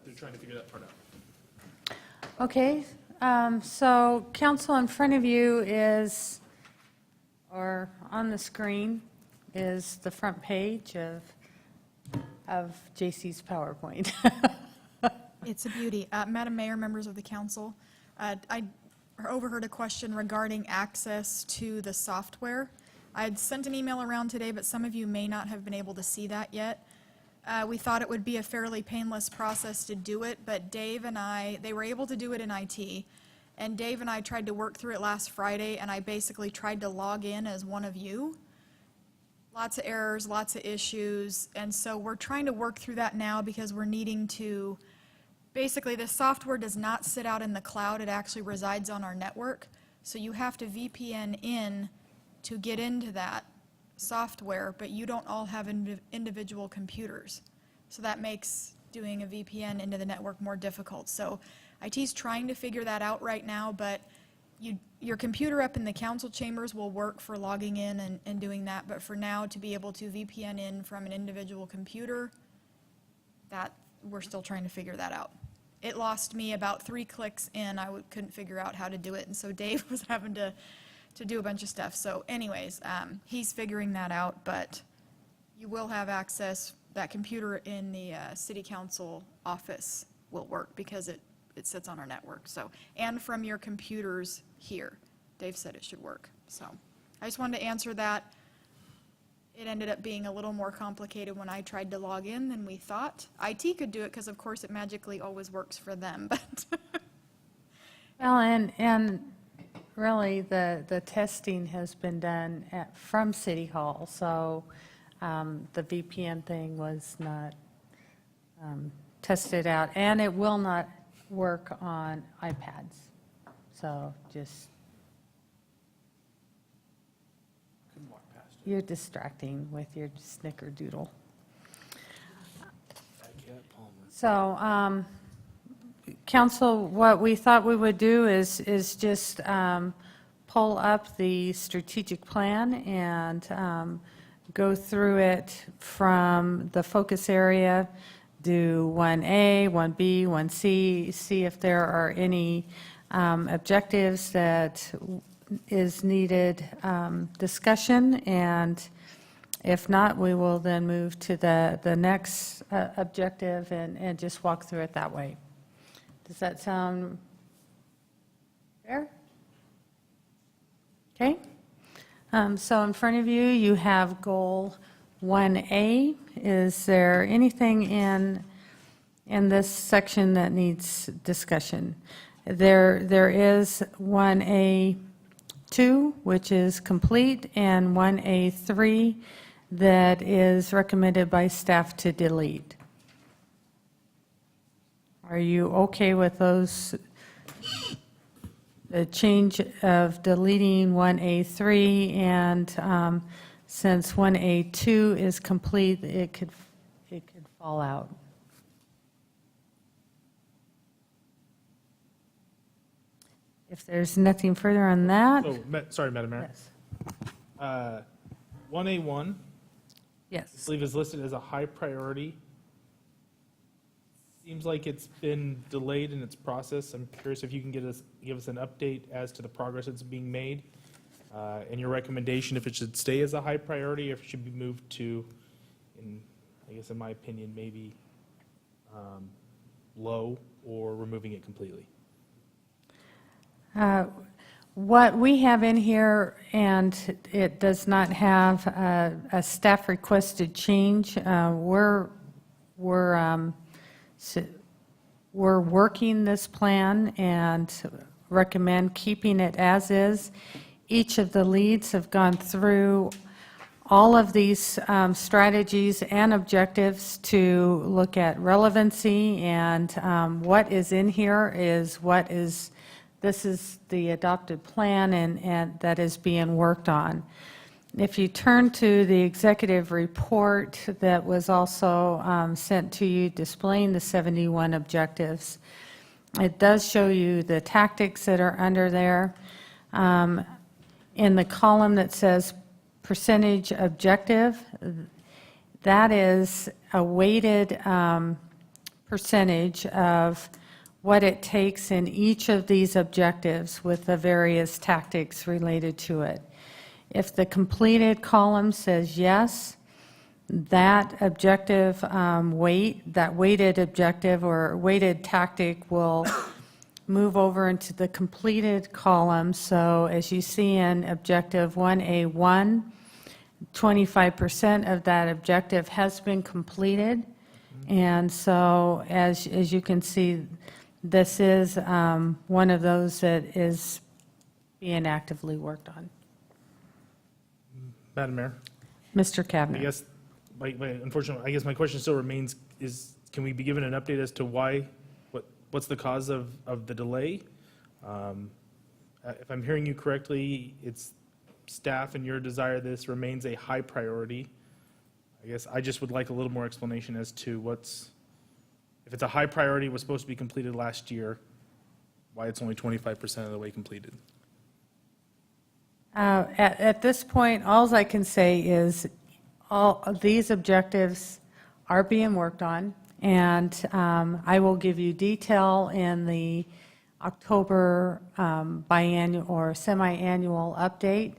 they're trying to figure that part out. Okay, so council, in front of you is, or on the screen, is the front page of JC's PowerPoint. It's a beauty. Madam Mayor, members of the council, I overheard a question regarding access to the software. I had sent an email around today, but some of you may not have been able to see that yet. We thought it would be a fairly painless process to do it, but Dave and I, they were able to do it in IT, and Dave and I tried to work through it last Friday, and I basically tried to log in as one of you. Lots of errors, lots of issues, and so we're trying to work through that now because we're needing to, basically, the software does not sit out in the cloud, it actually resides on our network, so you have to VPN in to get into that software, but you don't all have individual computers. So that makes doing a VPN into the network more difficult. So IT's trying to figure that out right now, but your computer up in the council chambers will work for logging in and doing that, but for now, to be able to VPN in from an individual computer, that, we're still trying to figure that out. It lost me about 3 clicks in, couldn't figure out how to do it, and so Dave was having to do a bunch of stuff. So anyways, he's figuring that out, but you will have access, that computer in the city council office will work because it sits on our network, so, and from your computers here. Dave said it should work, so. I just wanted to answer that. It ended up being a little more complicated when I tried to log in than we thought. IT could do it because of course it magically always works for them, but. Well, and really, the testing has been done from City Hall, so the VPN thing was not tested out, and it will not work on iPads. So just, you're distracting with your snickerdoodle. So, council, what we thought we would do is just pull up the strategic plan and go through it from the focus area, do 1A, 1B, 1C, see if there are any objectives that is needed discussion, and if not, we will then move to the next objective and just walk through it that way. Does that sound fair? Okay. So in front of you, you have goal 1A. Is there anything in this section that needs discussion? There is 1A2, which is complete, and 1A3 that is recommended by staff to delete. Are you okay with those? The change of deleting 1A3, and since 1A2 is complete, it could fall out. If there's nothing further on that. So, sorry, Madam Mayor. Yes. 1A1, I Yes. believe is listed as a high priority. Seems like it's been delayed in its process. I'm curious if you can give us an update as to the progress that's being made, and your recommendation if it should stay as a high priority or if it should be moved to, I guess in my opinion, maybe low or removing it completely. What we have in here, and it does not have a staff requested change, we're working this plan and recommend keeping it as is. Each of the leads have gone through all of these strategies and objectives to look at relevancy, and what is in here is this is the adopted plan and that is being worked on. If you turn to the executive report that was also sent to you displaying the 71 objectives, it does show you the tactics that are under there. In the column that says percentage objective, that is a weighted percentage of what it takes in each of these objectives with the various tactics related to it. If the completed column says yes, that objective that weighted objective or weighted tactic will move over into the completed column. So as you see in objective 1A1, 25% of that objective has been completed. And so, as you can see, this is one of those that is being actively worked on. Madam Mayor, Mr. I Kavner. guess, unfortunately, I guess my question still remains, can we be given an update as to what's the cause of the delay? If I'm hearing you correctly, it's staff and your desire this remains a high priority. I guess I just would like a little more explanation as to if it's a high priority, was supposed to be completed last year, why it's only 25% of the way completed. At this point, all I can say is all of these objectives are being worked on, and I will give you detail in the October biannual or semi-annual update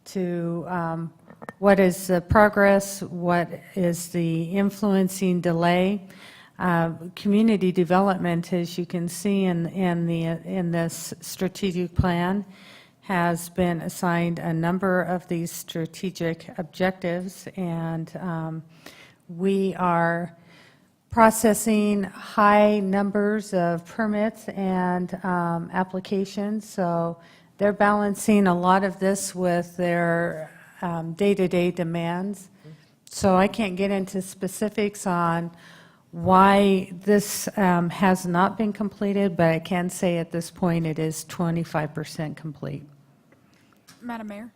to what is the progress, what is the influencing delay. Community development, as you can see in this strategic plan, has been assigned a number of these strategic objectives, and we are processing high numbers of permits and applications, so they're balancing a lot of this with their day-to-day demands. So I can't get into specifics on why this has not been completed, but I can say at this point it is 25% complete. Madam Mayor,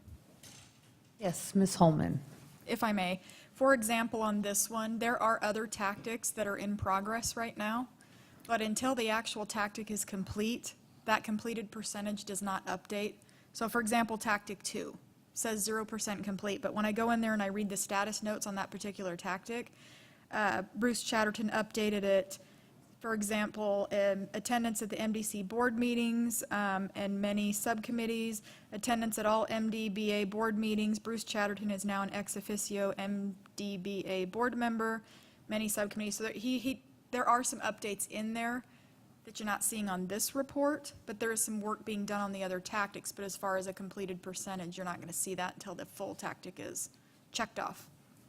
Yes, Ms. Holman. if I may, for example, on this one, there are other tactics that are in progress right now, but until the actual tactic is complete, that completed percentage does not update. So for example, tactic 2 says 0% complete, but when I go in there and I read the status notes on that particular tactic, Bruce Chatterton updated it, for example, attendance at the MDC board meetings and many subcommittees, attendance at all MDBA board meetings. Bruce Chatterton is now an ex officio MDBA board member, many subcommittees. So there are some updates in there that you're not seeing on this report, but there is some work being done on the other tactics. But as far as a completed percentage, you're not going to see that until the full tactic is checked off.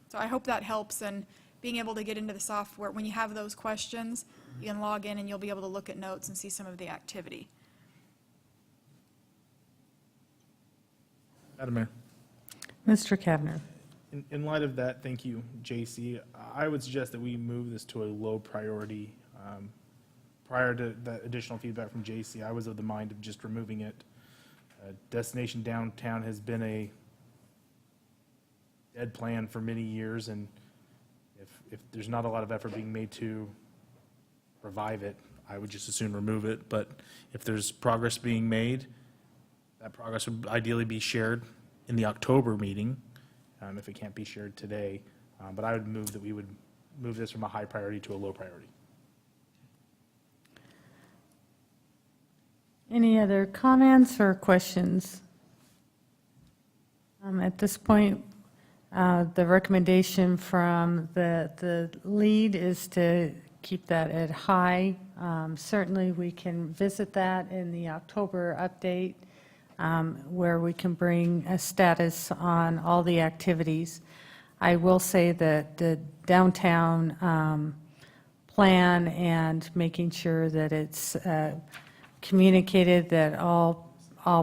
So I hope that helps, and being able to get into the software, when you have those questions, you can log in and you'll be able to look at notes and see some of the activity. Madam Mayor. Mr. Kavner. In light of that, thank you, JC. I would suggest that we move this to a low priority. Prior to that additional feedback from JC, I was of the mind of just removing it. Destination Downtown has been a dead plan for many years, and if there's not a lot of effort being made to revive it, I would just as soon remove it. But if there's progress being made, that progress would ideally be shared in the October meeting, if it can't be shared today. But I would move that we would move this from a high priority to a low priority. Any other comments or questions? At this point, the recommendation from the lead is to keep that at high. Certainly, we can visit that in the October update, where we can bring a status on all the activities. I will say that the downtown plan and making sure that it's communicated that all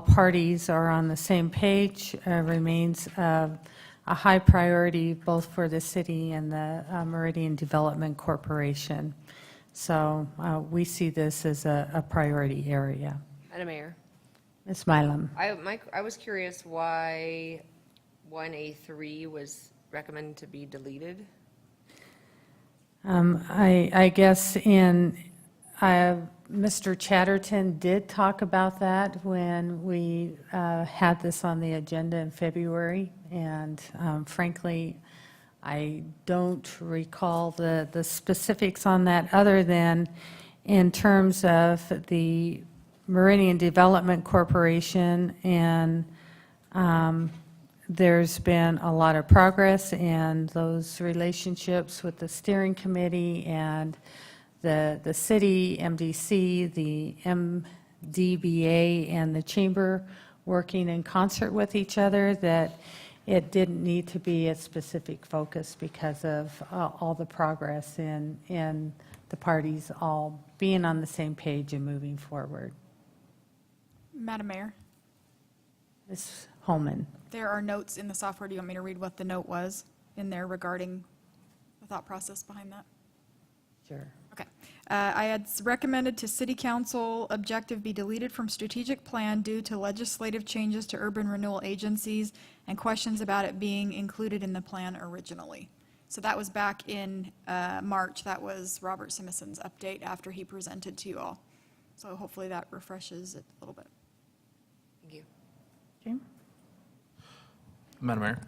parties are on the same page remains a high priority both for the city and the Meridian Development Corporation. So we see this as a priority area. Madam Mayor, Ms. Mylum. I was curious why 1A3 was recommended to be deleted. I guess Mr. Chatterton did talk about that when we had this on the agenda in February, and frankly, I don't recall the specifics on that other than in terms of the Meridian Development Corporation, and there's been a lot of progress in those relationships with the steering committee and the city, MDC, the MDBA, and the chamber working in concert with each other, that it didn't need to be a specific focus because of all the progress in the parties all being on the same page and moving forward. Madam Mayor, Ms. Holman? there are notes in the software. Do you want me to read what the note was in there regarding the thought process behind that? Sure. Okay. I had recommended to City Council objective be deleted from strategic plan due to legislative changes to urban renewal agencies and questions about it being included in the plan originally. So that was back in March. That was Robert Simonsen's update after he presented to you all. So hopefully that refreshes it a little bit. Thank you. Okay. Madam Mayor,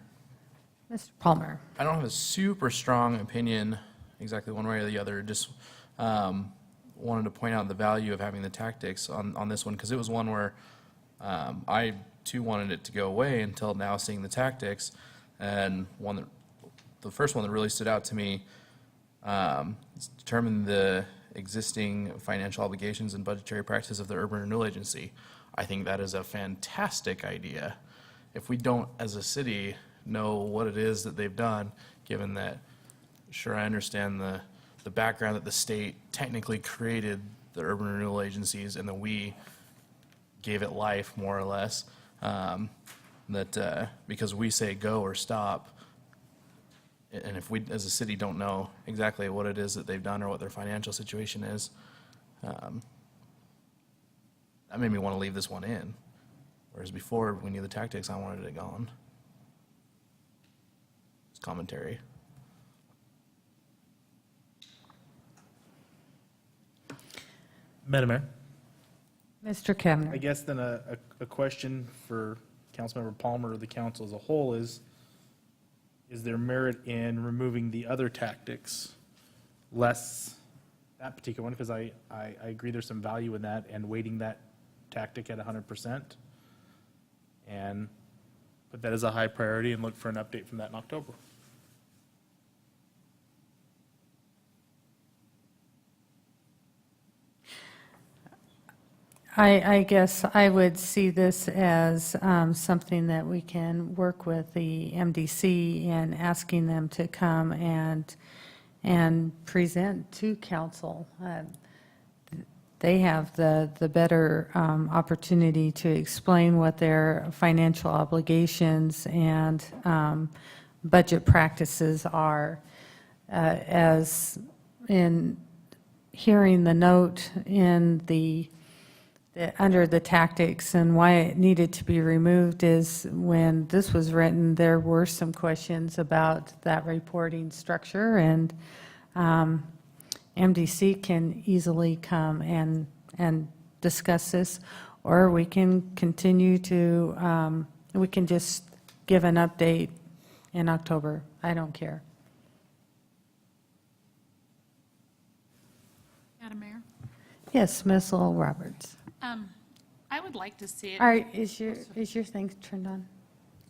Mr. Palmer? I don't have a super strong opinion exactly one way or the other. Just wanted to point out the value of having the tactics on this one, because it was one where I too wanted it to go away until now seeing the tactics. And the first one that really stood out to me is determine the existing financial obligations and budgetary practices of the Urban Renewal Agency. I think that is a fantastic idea. If we don't, as a city, know what it is that they've done, given that, sure, I understand the background that the state technically created the urban renewal agencies and that we gave it life, more or less, because we say go or stop, and if we, as a city, don't know exactly what it is that they've done or what their financial situation is, that made me want to leave this one in. Whereas before, we knew the tactics, I wanted it gone. It's commentary. Madam Mayor, Mr. I Kavner? guess then a question for Councilmember Palmer or the council as a whole is there merit in removing the other tactics, less that particular one? Because I agree there's some value in that, and weighting that tactic at 100%, and put that as a high priority and look for an update from that in October. I guess I would see this as something that we can work with the MDC in asking them to come and present to council. They have the better opportunity to explain what their financial obligations and budget practices are. As in hearing the note in under the tactics and why it needed to be removed is when this was written, there were some questions about that reporting structure, and MDC can easily come and discuss this, or we can continue to, we can just give an update in October. I don't care. Madam Mayor, Yes, Ms. Lowell Roberts. I would like to see it. All right, is your thing turned on?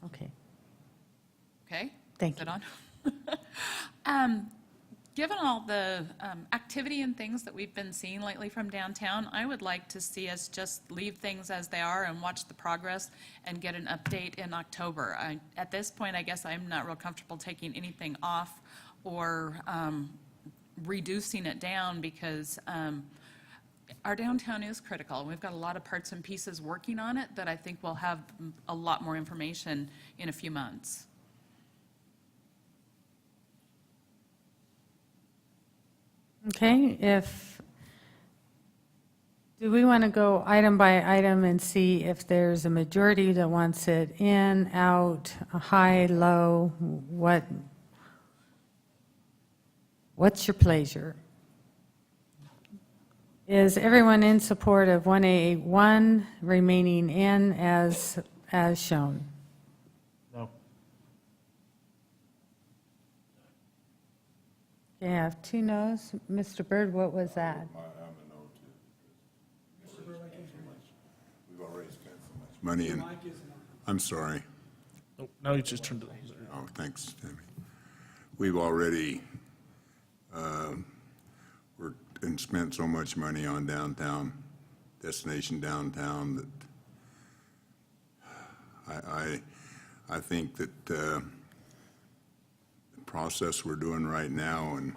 Okay, Okay. thank Is it you. on? Given all the activity and things that we've been seeing lately from downtown, I would like to see us just leave things as they are and watch the progress and get an update in October. At this point, I guess I'm not real comfortable taking anything off or reducing it down, because our downtown is critical. We've got a lot of parts and pieces working on it that I think we'll have a lot more information in a few months. Okay, do we want to go item by item and see if there's a majority that wants it in, out, high, low? What's your pleasure? Is everyone in support of 1A1 remaining in as shown? No. Okay, I have 2 noes. Mr. Byrd, what was that? I'm a no too. We've already spent so much money in, I'm sorry. Oh, now you just turned it. Oh, thanks, Tammy. We've already worked and spent so much money on downtown, destination downtown, that I think that the process we're doing right now and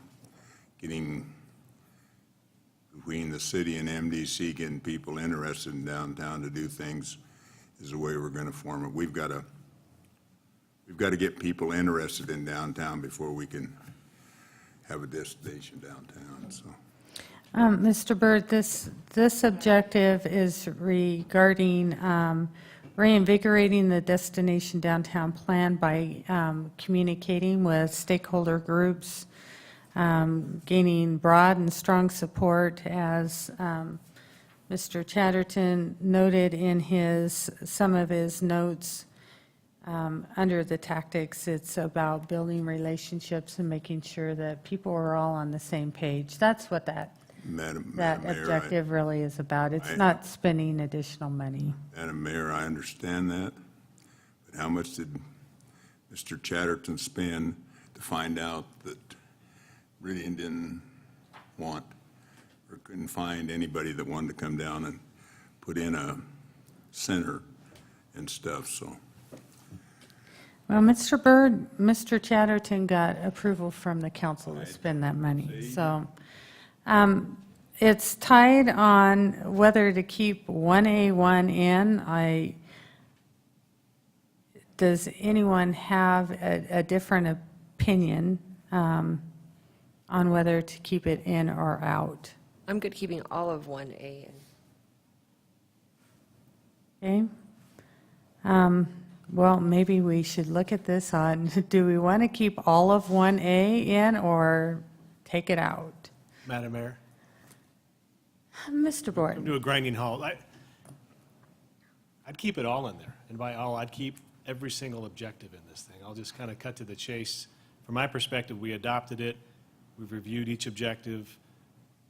getting between the city and MDC, getting people interested in downtown to do things is the way we're going to form it. We've got to get people interested in downtown before we can have a destination downtown, so. Mr. Byrd, this objective is regarding reinvigorating the destination downtown plan by communicating with stakeholder groups, gaining broad and strong support, as Mr. Chatterton noted in some of his notes. Under the tactics, it's about building relationships and making sure that people are all on the same page. That's what that Madam that Mayor, objective really is about. It's not spending additional money. Madam Mayor, I understand that, but how much did Mr. Chatterton spend to find out that Meridian didn't want or couldn't find anybody that wanted to come down and put in a center and stuff, so. Well, Mr. Byrd, Mr. Chatterton got approval from the council to spend that money. So it's tied on whether to keep 1A1 in. Does anyone have a different opinion on whether to keep it in or out? I'm good keeping all of 1A in. Okay. Well, maybe we should look at this on, do we want to keep all of 1A in or take it out? Madam Mayor, Mr. come Borton? to a grinding halt. I'd keep it all in there, and by all, I'd keep every single objective in this thing. I'll just kind of cut to the chase. From my perspective, we adopted it, we've reviewed each objective.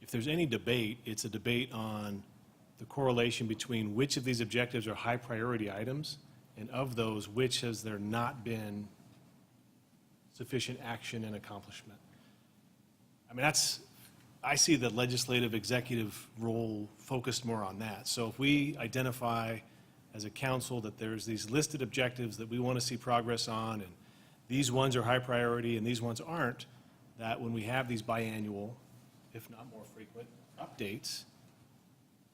If there's any debate, it's a debate on the correlation between which of these objectives are high priority items, and of those, which has there not been sufficient action and accomplishment. I mean, I see the legislative executive role focused more on that. So if we identify as a council that there's these listed objectives that we want to see progress on, and these ones are high priority and these ones aren't, that when we have these biannual, if not more frequent, updates,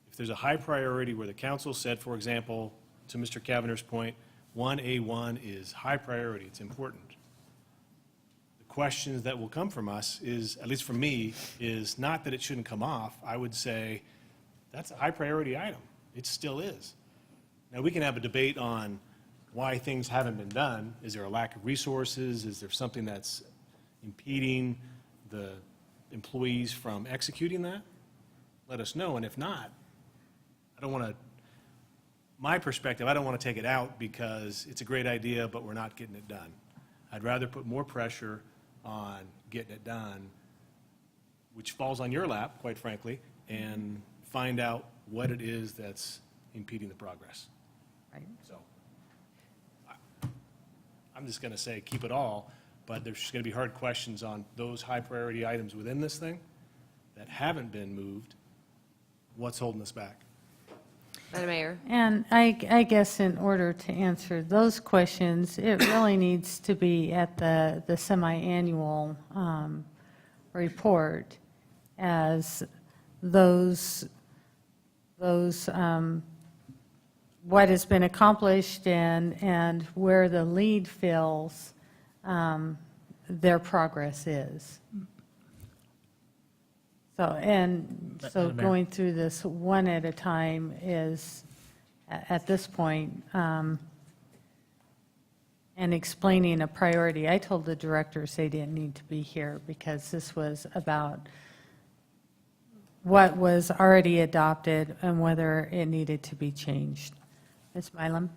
if there's a high priority where the council said, for example, to Mr. Kavanaugh's point, 1A1 is high priority, it's important. The questions that will come from us is, at least from me, is not that it shouldn't come off. I would say, that's a high priority item. It still is. Now, we can have a debate on why things haven't been done. Is there a lack of resources? Is there something that's impeding the employees from executing that? Let us know, and if not, I don't want to, my perspective, I don't want to take it out because it's a great idea, but we're not getting it done. I'd rather put more pressure on getting it done, which falls on your lap, quite frankly, and find out what it is that's impeding the progress. Right. So I'm just going to say keep it all, but there's going to be hard questions on those high priority items within this thing that haven't been moved. What's holding us back? Madam Mayor? And I guess in order to answer those questions, it really needs to be at the semi-annual report as those what has been accomplished and where the lead feels their progress is. So going through this one at a time is, at this point, and explaining a priority. I told the directors they didn't need to be here because this was about what was already adopted and whether it needed to be changed. Ms. Mylum?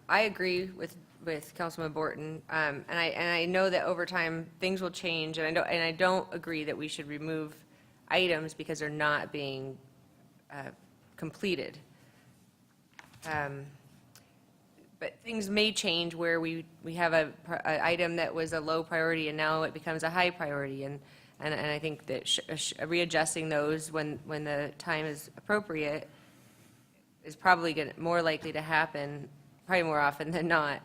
I agree with Councilman Borton, and I know that over time, things will change, and I don't agree that we should remove items because they're not being completed. But things may change where we have a item that was a low priority and now it becomes a high priority, and I think that readjusting those when the time is appropriate is probably more likely to happen probably more often than not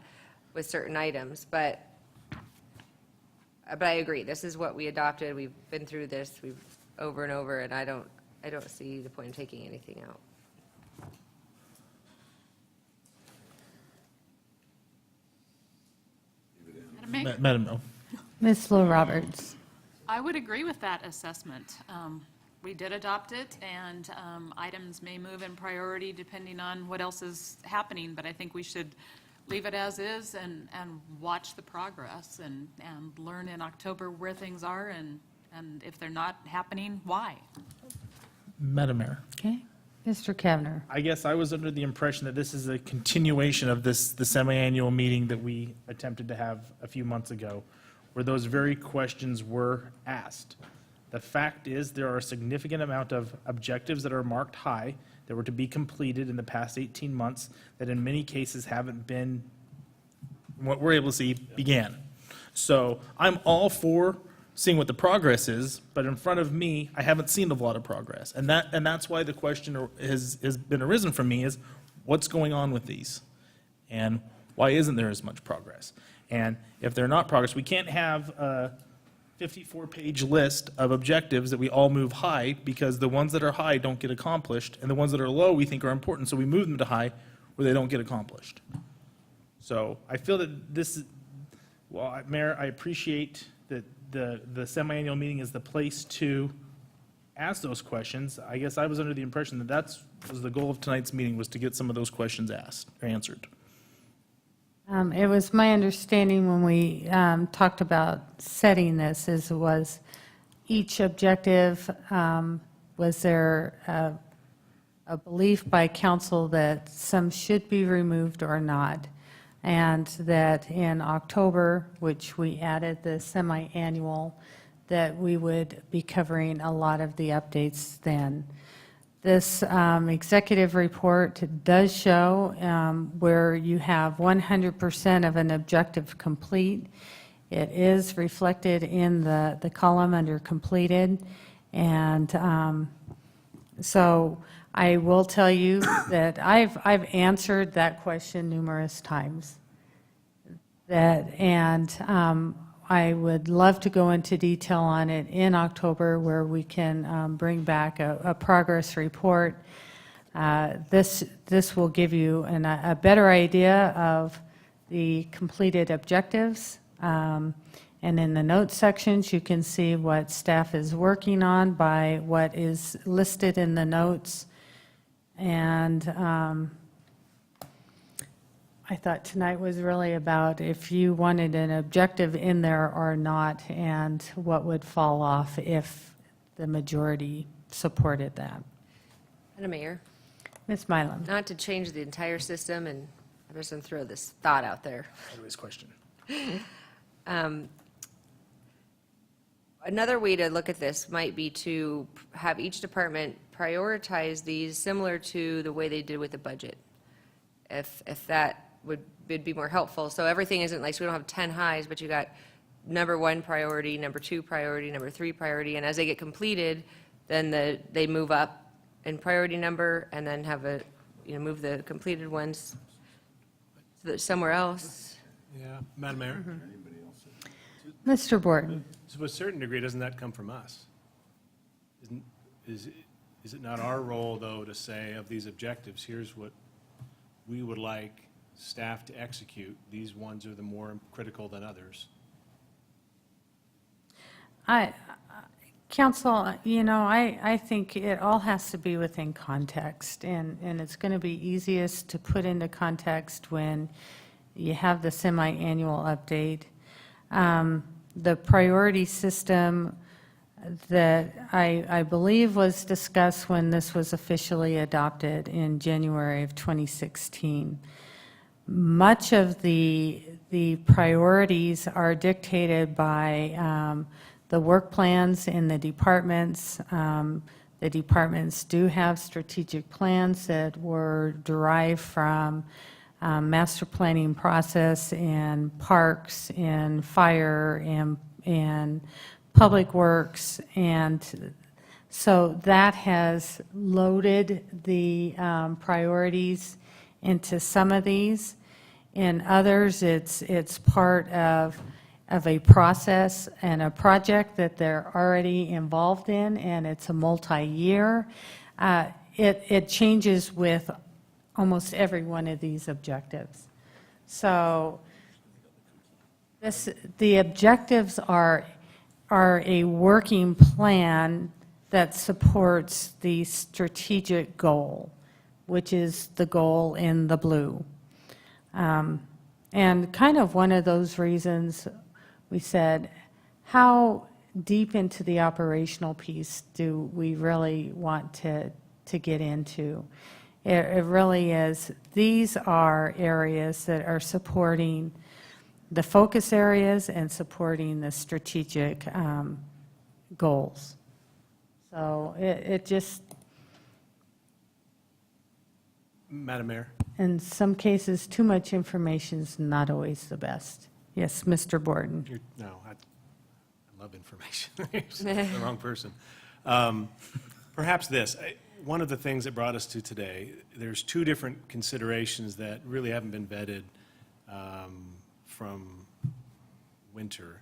with certain items, but I agree, this is what we adopted, we've been through this, we've over and over, and I don't see the point in taking anything out. Madam, oh. Ms. Lou Roberts. I would agree with that assessment. We did adopt it, and items may move in priority depending on what else is happening, but I think we should leave it as is and watch the progress and learn in October where things are, and if they're not happening, why? Madam Mayor. Okay. Mr. Kavner. I guess I was under the impression that this is a continuation of the semi-annual meeting that we attempted to have a few months ago, where those very questions were asked. The fact is, there are a significant amount of objectives that are marked high that were to be completed in the past 18 months that in many cases haven't been, what we're able to see, began. So I'm all for seeing what the progress is, but in front of me, I haven't seen a lot of progress. And that's why the question has been arisen from me is, what's going on with these? And why isn't there as much progress? And if they're not progress, we can't have a 54-page list of objectives that we all move high, because the ones that are high don't get accomplished, and the ones that are low we think are important, so we move them to high where they don't get accomplished. So I feel that this is, well, Mayor, I appreciate that the semi-annual meeting is the place to ask those questions. I guess I was under the impression that was the goal of tonight's meeting, was to get some of those questions asked or answered. It was my understanding when we talked about setting this, was each objective, was there a belief by council that some should be removed or not? And that in October, which we added the semi-annual, that we would be covering a lot of the updates then. This executive report does show where you have 100% of an objective complete. It is reflected in the column under completed. And so I will tell you that I've answered that question numerous times. I would love to go into detail on it in October, where we can bring back a progress report. This will give you a better idea of the completed objectives. And in the notes sections, you can see what staff is working on by what is listed in the notes. And I thought tonight was really about if you wanted an objective in there or not, and what would fall off if the majority supported that. Madam Mayor, Ms. Mylum. not to change the entire system, and I'm just going to throw this thought out there. Anyways, question. Another way to look at this might be to have each department prioritize these similar to the way they did with the budget. If that would be more helpful. So everything isn't like, so we don't have 10 highs, but you got number 1 priority, number 2 priority, number 3 priority, and as they get completed, then they move up in priority number, and then have move the completed ones somewhere else. Yeah, Madam Mayor? Mr. Borton. To a certain degree, doesn't that come from us? Is it not our role, though, to say of these objectives, here's what we would like staff to execute. These ones are the more critical than others. Council, I think it all has to be within context, and it's going to be easiest to put into context when you have the semi-annual update. The priority system that I believe was discussed when this was officially adopted in January of 2016. Much of the priorities are dictated by the work plans in the departments. The departments do have strategic plans that were derived from master planning process in parks, in fire, and public works. And so that has loaded the priorities into some of these. In others, it's part of a process and a project that they're already involved in, and it's a multi-year. It changes with almost every one of these objectives. So the objectives are a working plan that supports the strategic goal, which is the goal in the blue. And kind of one of those reasons we said, how deep into the operational piece do we really want to get into? It really is, these are areas that are supporting the focus areas and supporting the strategic goals. So it just, Madam Mayor? in some cases, too much information is not always the best. Yes, Mr. Borton. No, I love information. You're the wrong person. Perhaps this, one of the things that brought us to today, there's two different considerations that really haven't been vetted from winter.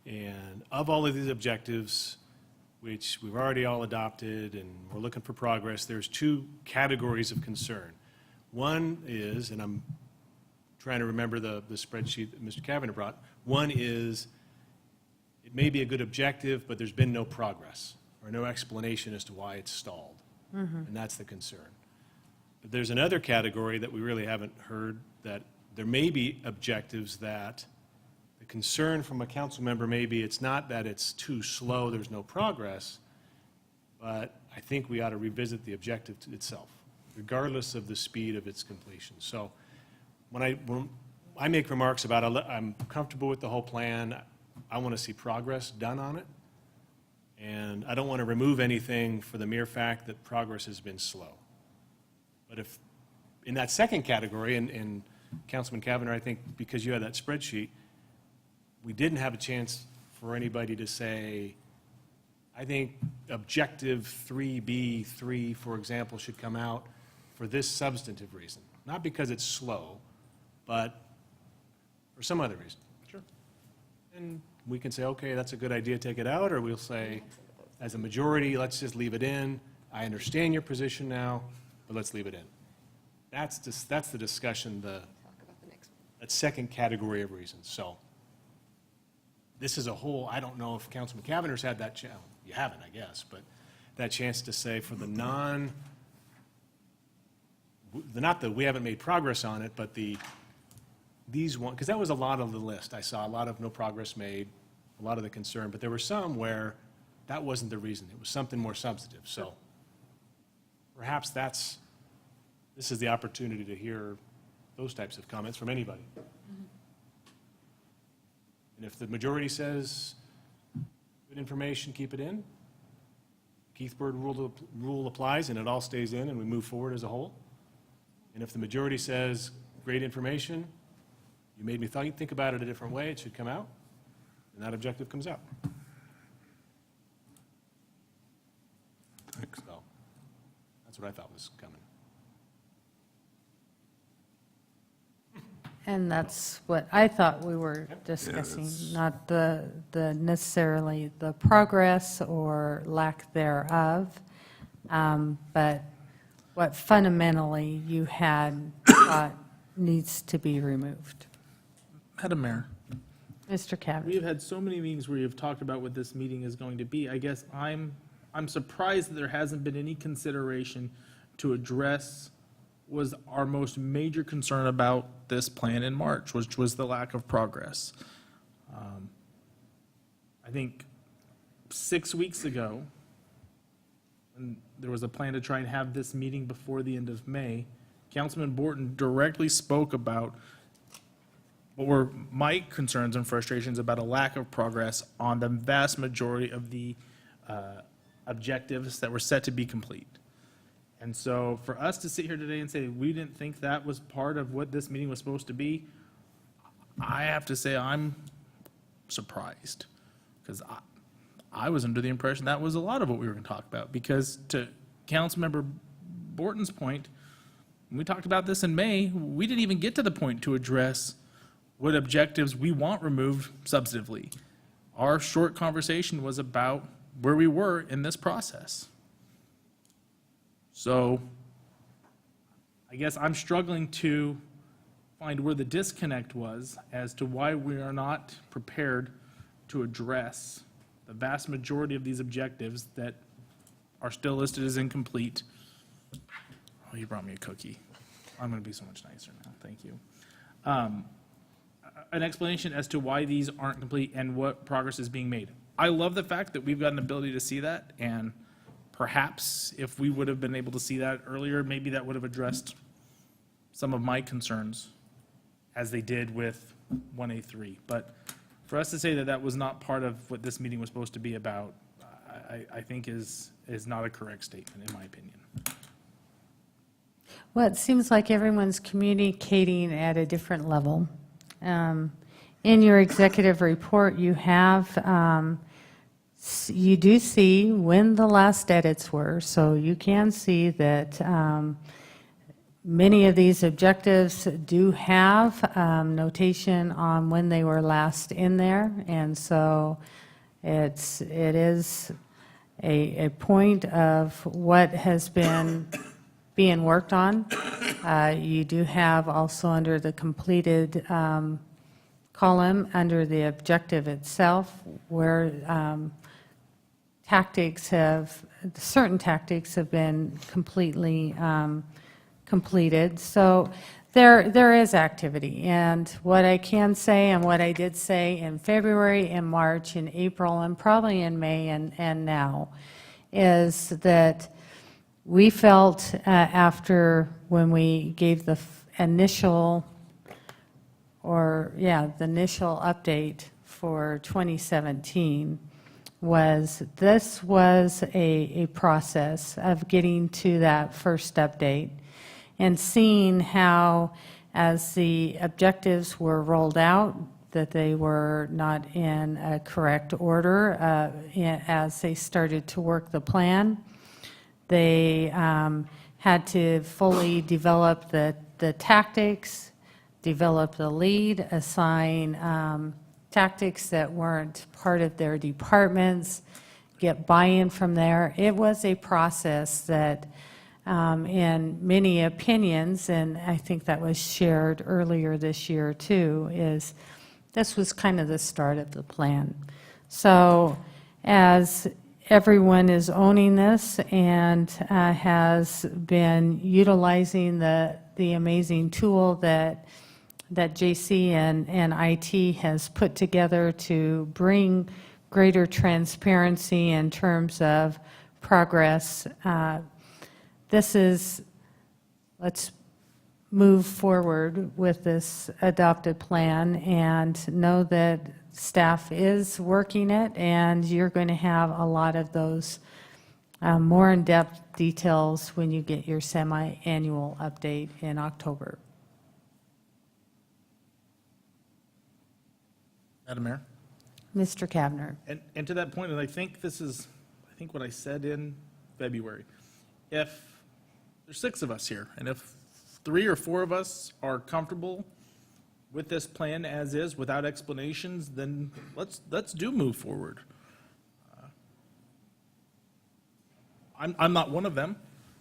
And of all of these objectives, which we've already all adopted and we're looking for progress, there's two categories of concern. One is, and I'm trying to remember the spreadsheet that Mr. Kavanagh brought, one is it may be a good objective, but there's been no progress or no explanation as to why it's stalled. And that's the concern. But there's another category that we really haven't heard, that there may be objectives that the concern from a council member may be it's not that it's too slow, there's no progress, but I think we ought to revisit the objective itself, regardless of the speed of its completion. So when I make remarks about I'm comfortable with the whole plan, I want to see progress done on it, and I don't want to remove anything for the mere fact that progress has been slow. But if, in that second category, and Councilman Kavanagh, I think because you had that spreadsheet, we didn't have a chance for anybody to say, I think objective 3B3, for example, should come out for this substantive reason. Not because it's slow, but for some other reason. Sure. And we can say, okay, that's a good idea, take it out, or we'll say, as a majority, let's just leave it in. I understand your position now, but let's leave it in. That's the discussion, that second category of reasons. So this is a whole, I don't know if Councilman Kavanagh's had that chance, you haven't, I guess, but that chance to say for the not that we haven't made progress on it, but these one, because that was a lot of the list. I saw a lot of no progress made, a lot of the concern, but there were some where that wasn't the reason. It was something more substantive. So perhaps this is the opportunity to hear those types of comments from anybody. And if the majority says, good information, keep it in, Keith Bird rule applies and it all stays in and we move forward as a whole. And if the majority says, great information, you made me think about it a different way, it should come out, and that objective comes out. Thanks. So that's what I thought was coming. And that's what I thought we were discussing, that's- not the necessarily the progress or lack thereof, but what fundamentally you had thought needs to be removed. Madam Mayor, Mr. we Kavanaugh. have had so many meetings where you've talked about what this meeting is going to be. I guess I'm surprised that there hasn't been any consideration to address was our most major concern about this plan in March, which was the lack of progress. I think 6 weeks ago, when there was a plan to try and have this meeting before the end of May, Councilman Borton directly spoke about what were my concerns and frustrations about a lack of progress on the vast majority of the objectives that were set to be complete. And so for us to sit here today and say we didn't think that was part of what this meeting was supposed to be, I have to say I'm surprised, because I was under the impression that was a lot of what we were going to talk about, because to Councilmember Borton's point, we talked about this in May, we didn't even get to the point to address what objectives we want removed substantively. Our short conversation was about where we were in this process. So I guess I'm struggling to find where the disconnect was as to why we are not prepared to address the vast majority of these objectives that are still listed as incomplete. Oh, you brought me a cookie. I'm going to be so much nicer now. Thank you. An explanation as to why these aren't complete and what progress is being made. I love the fact that we've got an ability to see that, and perhaps if we would have been able to see that earlier, maybe that would have addressed some of my concerns as they did with 1A3. But for us to say that that was not part of what this meeting was supposed to be about, I think is not a correct statement, in my opinion. Well, it seems like everyone's communicating at a different level. In your executive report, you have, you do see when the last edits were, so you can see that many of these objectives do have notation on when they were last in there, and so it is a point of what has been being worked on. You do have also under the completed column, under the objective itself, where certain tactics have been completely completed. So there is activity. And what I can say, and what I did say in February, in March, in April, and probably in May and now, is that we felt after when we gave the initial update for 2017 was this was a process of getting to that first update and seeing how, as the objectives were rolled out, that they were not in a correct order as they started to work the plan. They had to fully develop the tactics, develop the lead, assign tactics that weren't part of their departments, get buy-in from there. It was a process that, in many opinions, and I think that was shared earlier this year too, is this was kind of the start of the plan. So as everyone is owning this and has been utilizing the amazing tool that JC and IT has put together to bring greater transparency in terms of progress. Let's move forward with this adopted plan and know that staff is working it, and you're going to have a lot of those more in-depth details when you get your semi-annual update in October. Madam Mayor? Mr. Kavner. And to that point, and I think what I said in February. If there's 6 of us here, and if 3 or 4 of us are comfortable with this plan as is, without explanations, then let's move forward. I'm not one of them,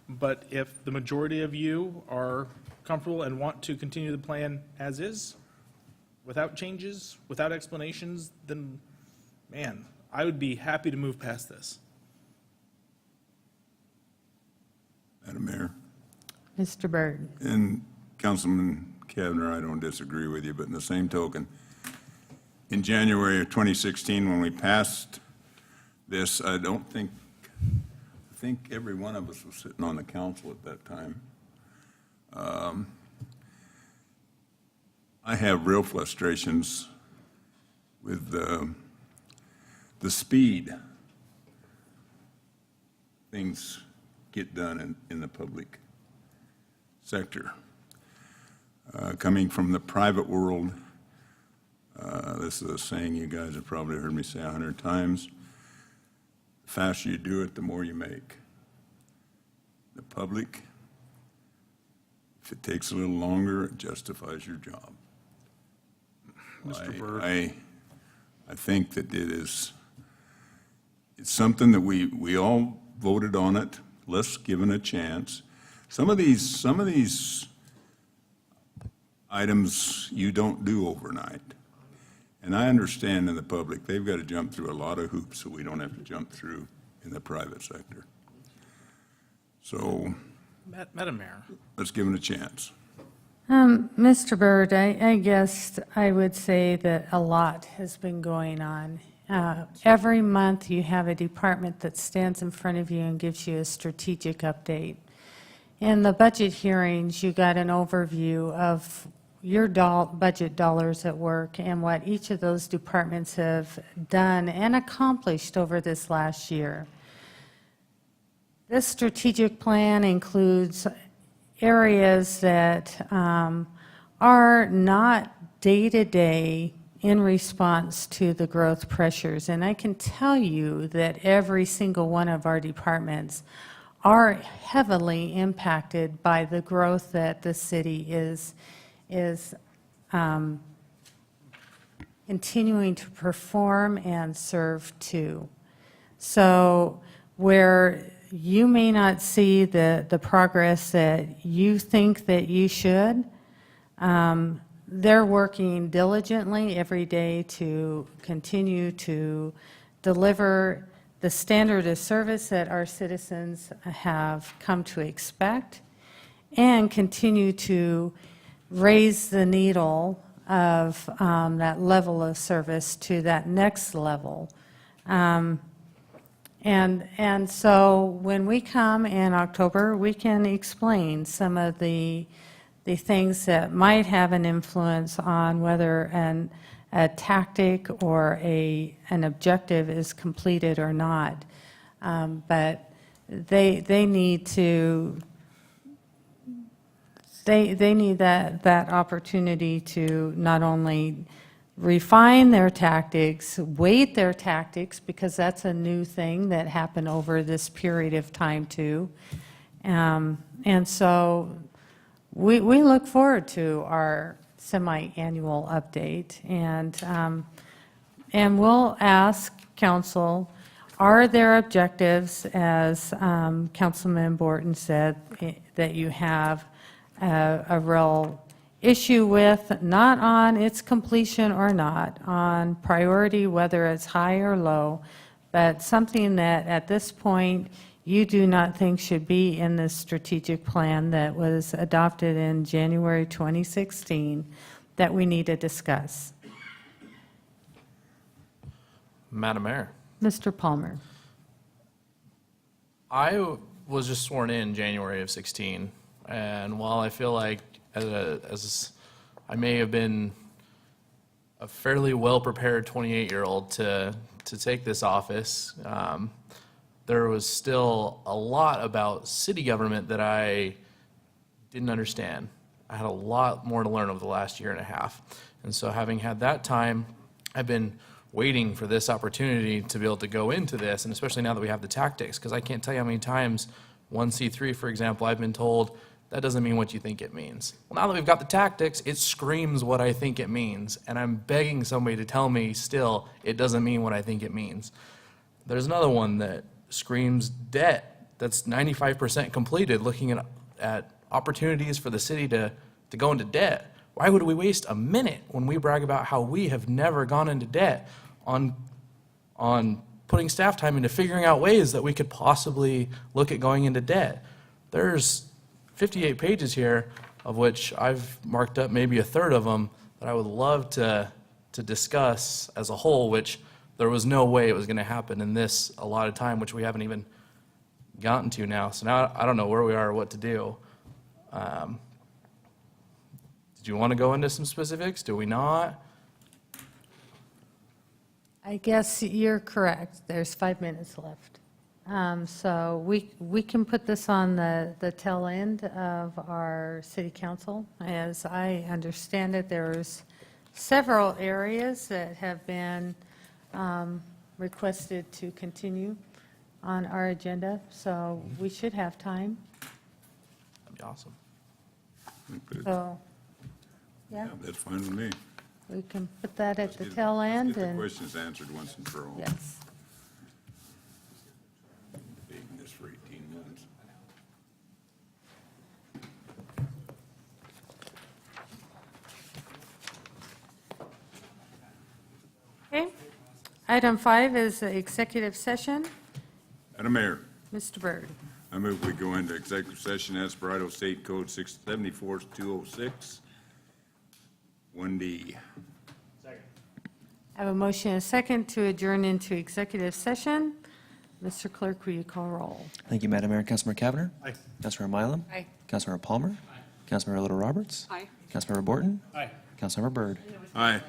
but if the majority of you are comfortable and want to continue the plan as is, without changes, without explanations, then, man, I would be happy to move past this. Madam Mayor. Mr. Byrd. And Councilman Kavner, I don't disagree with you, but in the same token, in January of 2016, when we passed this, I think every one of us was sitting on the council at that time. I have real frustrations with the speed things get done in the public sector. Coming from the private world, this is a saying you guys have probably heard me say 100 times. The faster you do it, the more you make. The public, If it takes a little longer, it justifies your job. Mr. Byrd. I think that it's something that we all voted on it, let's give it a chance. Some of these items you don't do overnight. And I understand in the public, they've got to jump through a lot of hoops that we don't have to jump through in the private sector. So Madam Mayor. let's give it a chance. Mr. Byrd, I guess I would say that a lot has been going on. Every month, you have a department that stands in front of you and gives you a strategic update. In the budget hearings, you got an overview of your budget dollars at work and what each of those departments have done and accomplished over this last year. This strategic plan includes areas that are not day-to-day in response to the growth pressures. And I can tell you that every single one of our departments are heavily impacted by the growth that the city is continuing to perform and serve to. So where you may not see the progress that you think that you should, they're working diligently every day to continue to deliver the standard of service that our citizens have come to expect and continue to raise the needle of that level of service to that next level. And so when we come in October, we can explain some of the things that might have an influence on whether a tactic or an objective is completed or not. But they need to. They need that opportunity to not only refine their tactics, weight their tactics, because that's a new thing that happened over this period of time too. And so we look forward to our semi-annual update, and we'll ask council, are there objectives, as Councilman Borton said, that you have a real issue with, not on its completion or not, on priority, whether it's high or low, but something that at this point you do not think should be in this strategic plan that was adopted in January 2016 that we need to discuss. Madam Mayor, Mr. Palmer. I was just sworn in January of 16, and while I feel like as I may have been a fairly well-prepared 28-year-old to take this office, there was still a lot about city government that I didn't understand. I had a lot more to learn over the last year and a half. And so having had that time, I've been waiting for this opportunity to be able to go into this, and especially now that we have the tactics, because I can't tell you how many times 1C3, for example, I've been told, that doesn't mean what you think it means. Well, now that we've got the tactics, it screams what I think it means, and I'm begging somebody to tell me still it doesn't mean what I think it means. There's another one that screams debt that's 95% completed, looking at opportunities for the city to go into debt. Why would we waste a minute when we brag about how we have never gone into debt on putting staff time into figuring out ways that we could possibly look at going into debt? There's 58 pages here, of which I've marked up maybe a third of them that I would love to discuss as a whole, which there was no way it was going to happen in this allotted time, which we haven't even gotten to now. So now I don't know where we are or what to do. Did you want to go into some specifics? Do we not? I guess you're correct. There's 5 minutes left. So we can put this on the tail end of our city council. As I understand it, there's several areas that have been requested to continue on our agenda, so we should have time. That'd be awesome. Good. So, yeah, That's fine with me. we can put that at the Let's tail end Get the and, questions answered once and for all. yes. Debating this for 18 months. Okay. Item 5 is the executive session. Madam Mayor, Mr. Byrd. I move we go into executive session as per Idaho State Code 674-206, 1D. I have a motion and a second to adjourn into executive session. Mr. Clerk, will you call roll? Thank you, Madam Mayor. Councilmember Cavanagh. Aye. Councilmember Mylum. Aye. Councilmember Palmer. Councilmember Little Roberts. Aye. Councilmember Borton. Aye. Councilmember Byrd. Aye.